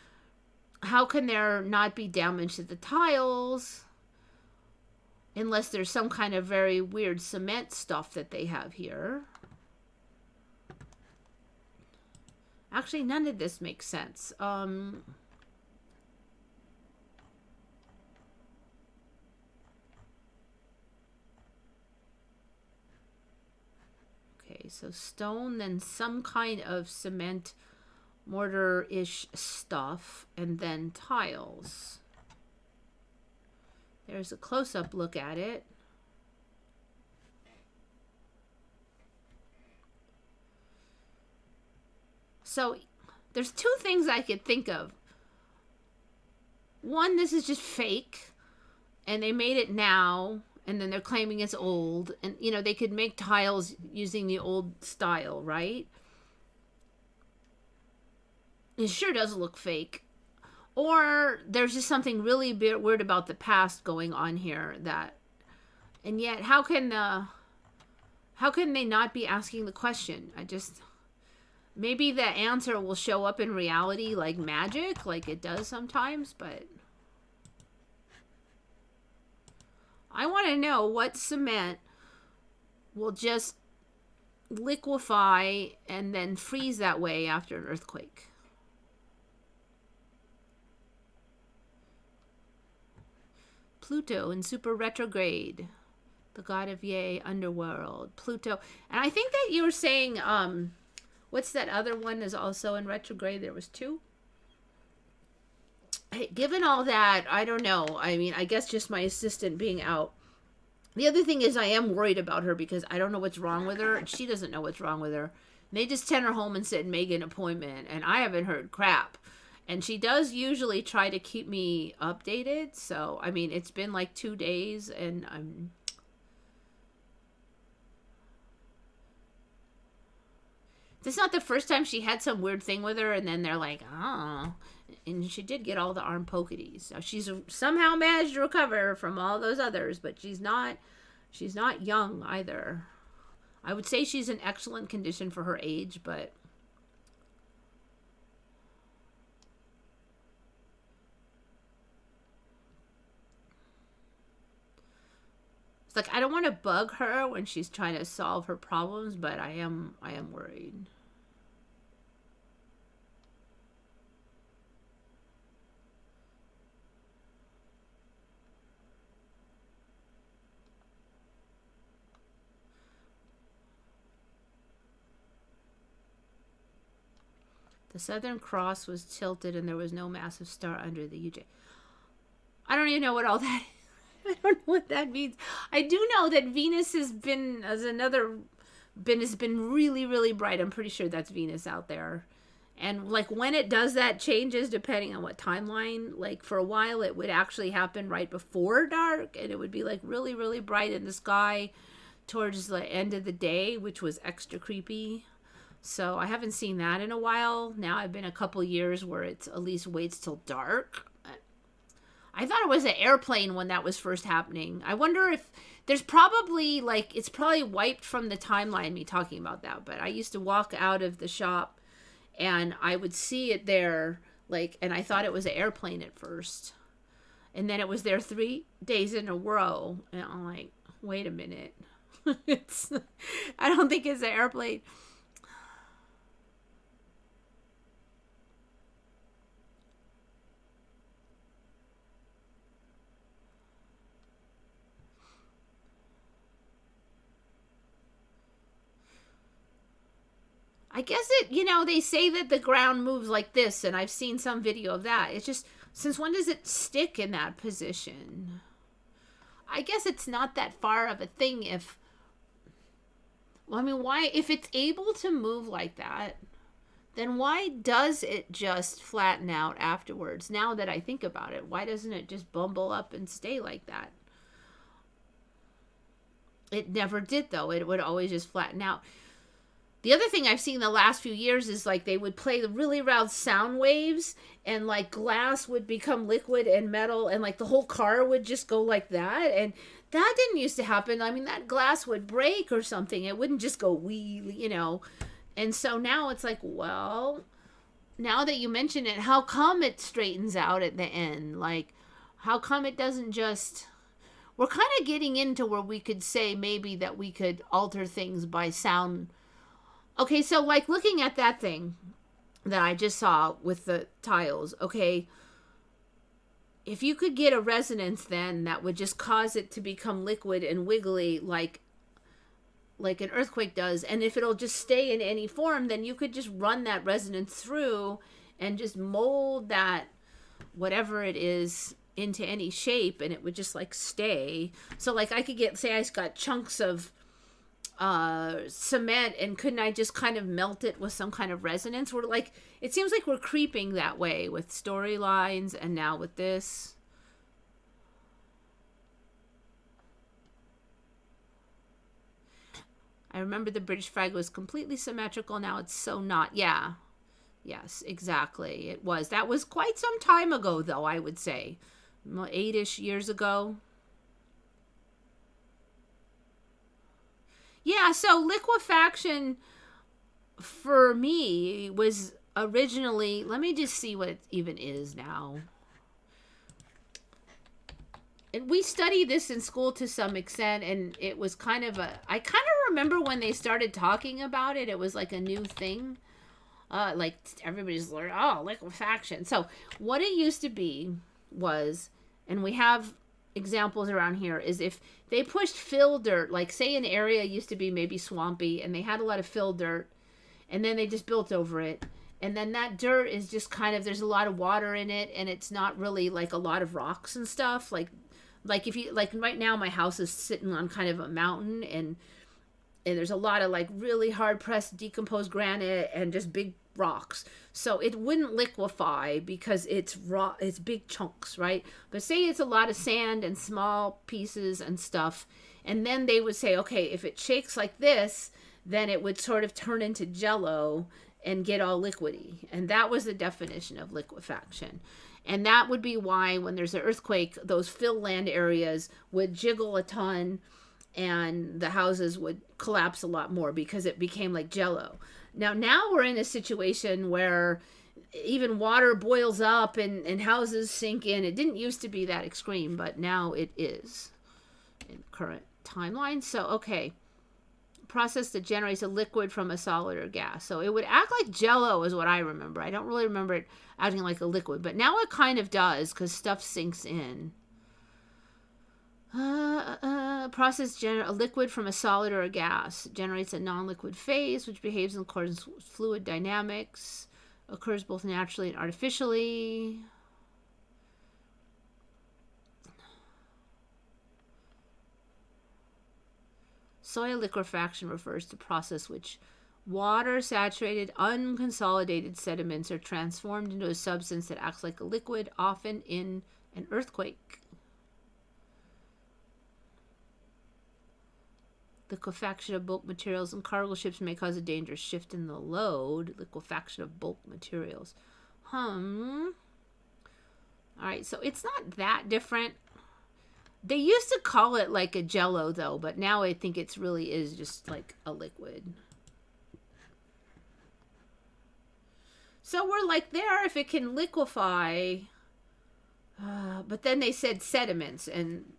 how can there not be damage to the tiles unless there's some kind of very weird cement stuff that they have here? Actually, none of this makes sense. Okay, so stone, then some kind of cement, mortar-ish stuff, and then tiles. There's a close-up look at it. So there's two things I could think of. One, this is just fake, and they made it now, and then they're claiming it's old. And, you know, they could make tiles using the old style, right? It sure does look fake. Or there's just something really weird about the past going on here that... And yet, how can they not be asking the question? Maybe the answer will show up in reality like magic, like it does sometimes, but... I want to know what cement will just liquefy and then freeze that way after an earthquake. Pluto in super retrograde. The god of yay, underworld. Pluto. And I think that you were saying... what's that other one is also in retrograde? There was two. Hey, given all that, I don't know. I mean, I guess just my assistant being out. The other thing is I am worried about her because I don't know what's wrong with her. And she doesn't know what's wrong with her. And they just sent her home and said, make an appointment. And I haven't heard crap. And she does usually try to keep me updated. So, I mean, it's been like 2 days and I'm... This is not the first time she had some weird thing with her, and then they're like, oh. And she did get all the arm pokities. Now, she's somehow managed to recover from all those others, but she's not young either. I would say she's in excellent condition for her age, but... It's like I don't want to bug her when she's trying to solve her problems, but I am worried. The Southern Cross was tilted and there was no massive star under the UJ. I don't even know what all that is. I don't know what that means. I do know that Venus has been, has been really, really bright. I'm pretty sure that's Venus out there. And like when it does that changes depending on what timeline. Like for a while it would actually happen right before dark and it would be like really, really bright in the sky towards the end of the day, which was extra creepy. So I haven't seen that in a while. Now I've been a couple years where it's at least waits till dark. I thought it was an airplane when that was first happening. I wonder if there's probably like, it's probably wiped from the timeline, me talking about that. But I used to walk out of the shop and I would see it there, like, and I thought it was an airplane at first. And then it was there 3 days in a row. And I'm like, wait a minute. I don't think it's an airplane. I guess it, they say that the ground moves like this, and I've seen some video of that. It's just, since when does it stick in that position? I guess it's not that far of a thing if, well, I mean, why, if it's able to move like that, then why does it just flatten out afterwards? Now that I think about it, why doesn't it just bumble up and stay like that? It never did, though. It would always just flatten out. The other thing I've seen the last few years is like they would play the really loud sound waves and like glass would become liquid and metal and like the whole car would just go like that. And that didn't used to happen. I mean, that glass would break or something. It wouldn't just go wee, And so now it's like, well, now that you mention it, how come it straightens out at the end? Like, how come it doesn't just... We're kind of getting into where we could say maybe that we could alter things by sound. Okay, so like looking at that thing that I just saw with the tiles, okay, if you could get a resonance then that would just cause it to become liquid and wiggly like an earthquake does, and if it'll just stay in any form, then you could just run that resonance through and just mold that whatever it is into any shape and it would just like stay. So like I could get, say I got chunks of cement and couldn't I just kind of melt it with some kind of resonance? We're like, it seems like we're creeping that way with storylines and now with this. I remember the British flag was completely symmetrical. Now it's so not. Yeah. Yes, exactly. It was. That was quite some time ago though, I would say. 8-ish years ago. Yeah, so liquefaction for me was originally, let me just see what it even is now. And we studied this in school to some extent, and it was kind of I kind of remember when they started talking about it, it was like a new thing. Like everybody's learned, oh, liquefaction. So what it used to be was, and we have examples around here, is if they pushed fill dirt, like say an area used to be maybe swampy and they had a lot of fill dirt and then they just built over it, and then that dirt is just kind of, there's a lot of water in it and it's not really like a lot of rocks and stuff, like if you, like right now my house is sitting on kind of a mountain and there's a lot of like really hard pressed decomposed granite and just big rocks, so it wouldn't liquefy because it's raw, it's big chunks, right? But say it's a lot of sand and small pieces and stuff, and then they would say, okay, if it shakes like this, then it would sort of turn into jello and get all liquidy, and that was the definition of liquefaction. And that would be why when there's an earthquake, those fill land areas would jiggle a ton and the houses would collapse a lot more because it became like jello. Now we're in a situation where even water boils up and houses sink in. It didn't used to be that extreme, but now it is in current timeline. So, okay. Process that generates a liquid from a solid or gas. So it would act like Jello is what I remember. I don't really remember it acting like a liquid, but now it kind of does because stuff sinks in. Process a liquid from a solid or a gas. Generates a non-liquid phase, which behaves in accordance with fluid dynamics. Occurs both naturally and artificially. Soil liquefaction refers to process which water-saturated, unconsolidated sediments are transformed into a substance that acts like a liquid, often in an earthquake. Liquefaction of bulk materials in cargo ships may cause a dangerous shift in the load. Liquefaction of bulk materials. All right, so it's not that different. They used to call it like a Jello, though, but now I think it really is just like a liquid. So we're like there if it can liquefy. But then they said sediments, and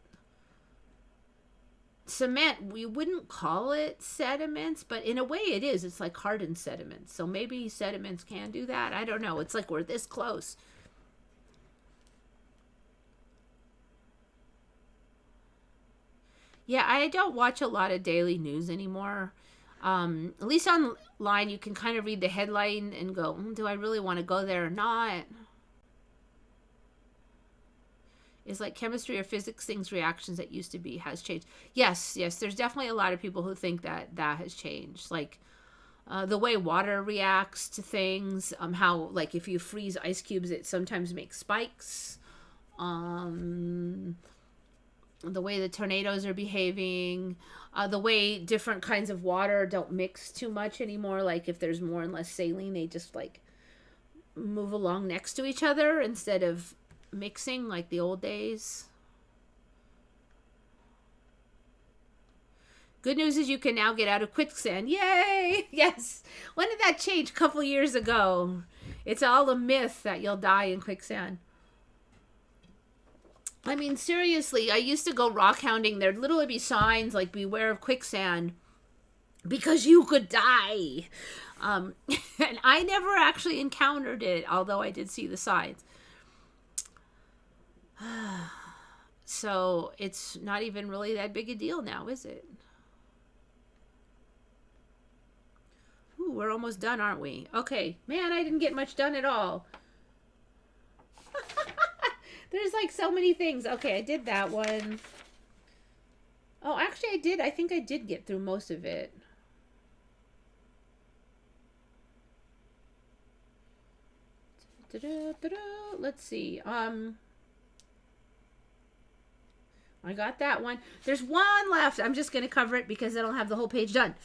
cement, we wouldn't call it sediments, but in a way it is. It's like hardened sediments. So maybe sediments can do that. I don't know. It's like we're this close. Yeah, I don't watch a lot of daily news anymore. At least online, you can kind of read the headline and go, do I really want to go there or not? It's like chemistry or physics, things, reactions that used to be has changed. Yes, there's definitely a lot of people who think that that has changed. Like the way water reacts to things, how, like, if you freeze ice cubes, it sometimes makes spikes. The way the tornadoes are behaving, the way different kinds of water don't mix too much anymore. Like if there's more and less saline, they just like move along next to each other instead of mixing like the old days. Good news is you can now get out of quicksand. Yay! Yes. When did that change? A couple years ago. It's all a myth that you'll die in quicksand. I mean, seriously, I used to go rock hounding. There'd literally be signs like, beware of quicksand, because you could die. And I never actually encountered it, although I did see the signs. So it's not even really that big a deal now, is it? Ooh, we're almost done, aren't we? Okay. Man, I didn't get much done at all. There's like so many things. Okay, I did that one. Oh, actually I did. I think I did get through most of it. Let's see. I got that one. There's one left. I'm just going to cover it because I don't have the whole page done.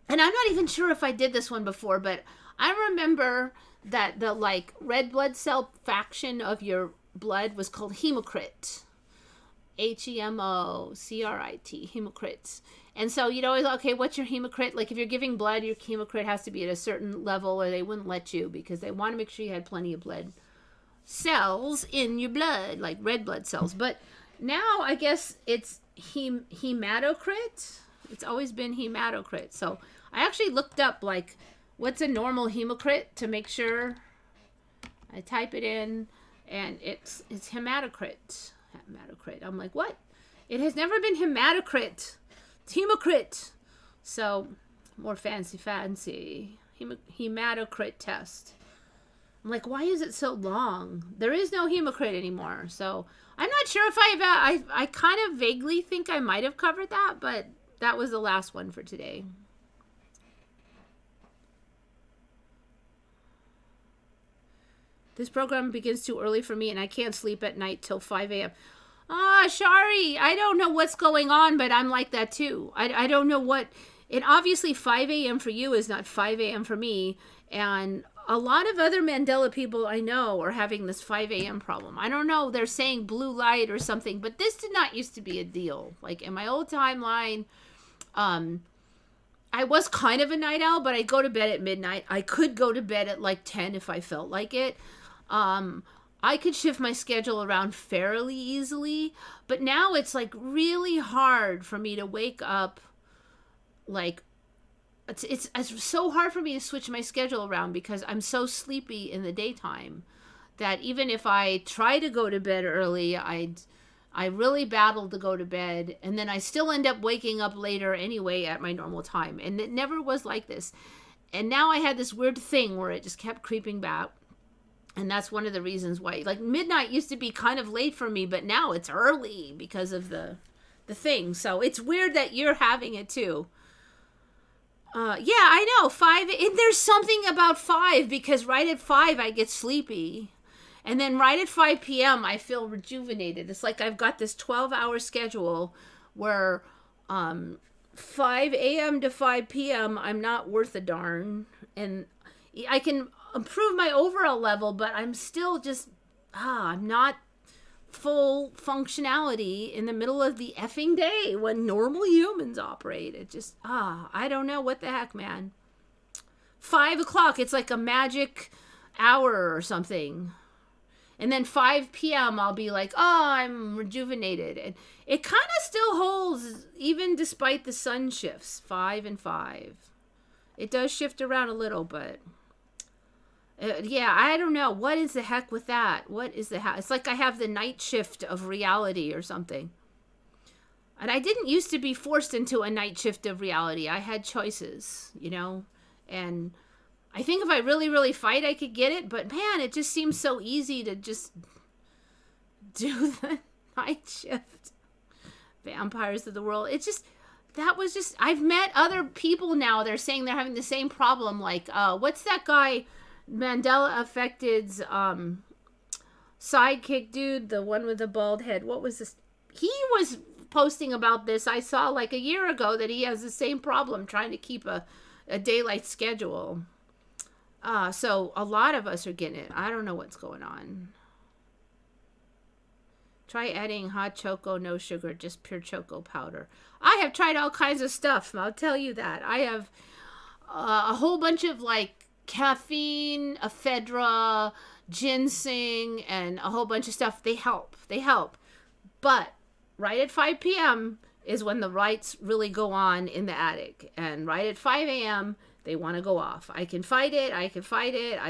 And I'm not even sure if I did this one before, but I remember that the like red blood cell faction of your blood was called hemocrit. Hemocrit, hemocrit. And so you'd always, okay, what's your hemocrit? Like if you're giving blood, your hemocrit has to be at a certain level or they wouldn't let you because they want to make sure you had plenty of blood cells in your blood, like red blood cells. But now I guess it's hematocrit. It's always been hematocrit. So I actually looked up like what's a normal hemocrit to make sure. I type it in and it's hematocrit. Hematocrit. I'm like, what? It has never been hematocrit. It's hemocrit. So more fancy. Hematocrit test. I'm like, why is it so long? There is no hemocrit anymore. So I'm not sure if I kind of vaguely think I might have covered that, but that was the last one for today. This program begins too early for me and I can't sleep at night till 5 a.m. Shari, I don't know what's going on, but I'm like that too. I don't know what, and obviously 5 a.m. for you is not 5 a.m. for me, and a lot of other Mandela people I know are having this 5 a.m. problem. I don't know, they're saying blue light or something, but this did not used to be a deal. Like in my old timeline, I was kind of a night owl, but I'd go to bed at midnight. I could go to bed at like 10 if I felt like it. I could shift my schedule around fairly easily, but now it's like really hard for me to wake up. Like it's so hard for me to switch my schedule around because I'm so sleepy in the daytime that even if I try to go to bed early, I really battle to go to bed, and then I still end up waking up later anyway at my normal time. And it never was like this. And now I had this weird thing where it just kept creeping back. And that's one of the reasons why, like, midnight used to be kind of late for me, but now it's early because of the thing. So it's weird that you're having it too. Yeah, I know. 5, and there's something about 5 because right at 5 I get sleepy. And then right at 5 p.m. I feel rejuvenated. It's like I've got this 12-hour schedule where 5 a.m. to 5 p.m. I'm not worth a darn. And I can improve my overall level, but I'm still just, I'm not full functionality in the middle of the effing day when normal humans operate. It just, I don't know what the heck, man. 5 o'clock, it's like a magic hour or something. And then 5 p.m. I'll be like, I'm rejuvenated. And it kind of still holds even despite the sun shifts, 5 and 5. It does shift around a little, but yeah, I don't know. What is the heck with that? What is the heck? It's like I have the night shift of reality or something. And I didn't used to be forced into a night shift of reality. I had choices, you know, and I think if I really, really fight, I could get it. But man, it just seems so easy to just do the night shift. Vampires of the world. It's just, that was just, I've met other people now. They're saying they're having the same problem. Like, what's that guy, Mandela affected's sidekick dude, the one with the bald head? What was this? He was posting about this. I saw like a year ago that he has the same problem trying to keep a daylight schedule. So a lot of us are getting it. I don't know what's going on. Try adding hot choco, no sugar, just pure choco powder. I have tried all kinds of stuff. I'll tell you that. I have a whole bunch of like caffeine, ephedra, ginseng, and a whole bunch of stuff. They help. They help. But right at 5 p.m. is when the lights really go on in the attic. And right at 5 a.m., they want to go off. I can fight it. I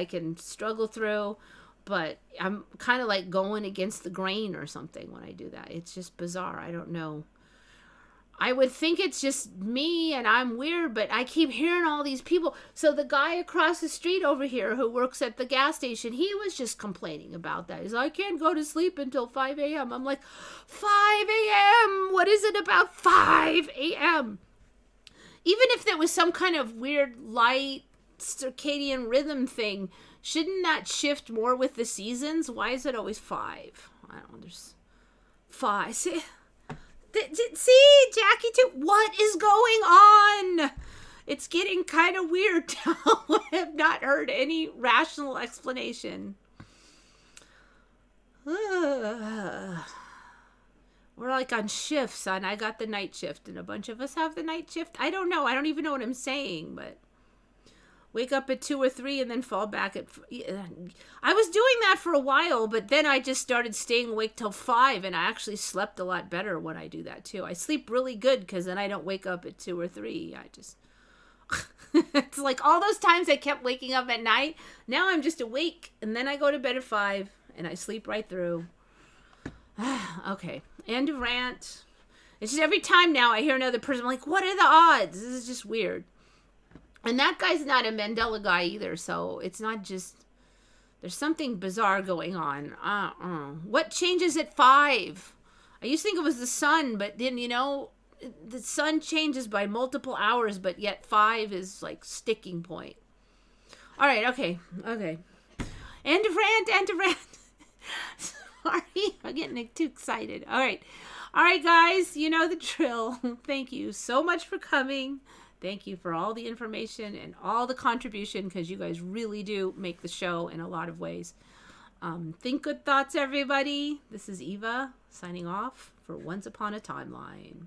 can struggle through. But I'm kind of like going against the grain or something when I do that. It's just bizarre. I don't know. I would think it's just me and I'm weird, but I keep hearing all these people. So the guy across the street over here who works at the gas station, he was just complaining about that. He's like, I can't go to sleep until 5 a.m. I'm like, 5 a.m.? What is it about 5 a.m.? Even if there was some kind of weird light circadian rhythm thing, shouldn't that shift more with the seasons? Why is it always 5? I don't know. There's 5. See, Jackie too. What is going on? It's getting kind of weird now. I have not heard any rational explanation. We're like on shifts, and I got the night shift, and a bunch of us have the night shift. I don't know. I don't even know what I'm saying, but wake up at 2 or 3 and then fall back at... I was doing that for a while, but then I just started staying awake till 5, and I actually slept a lot better when I do that, too. I sleep really good because then I don't wake up at 2 or 3. I just... It's like all those times I kept waking up at night. Now I'm just awake, and then I go to bed at 5, and I sleep right through. Okay. End of rant. It's just every time now I hear another person, I'm like, what are the odds? This is just weird. And that guy's not a Mandela guy either, so it's not just... There's something bizarre going on. What changes at 5? I used to think it was the sun, but then, you know, the sun changes by multiple hours, but yet 5 is like sticking point. All right, okay. End of rant. Sorry, I'm getting too excited. All right, guys, you know the drill. Thank you so much for coming. Thank you for all the information and all the contribution, because you guys really do make the show in a lot of ways. Think good thoughts, everybody. This is Eva signing off for Once Upon a Timeline.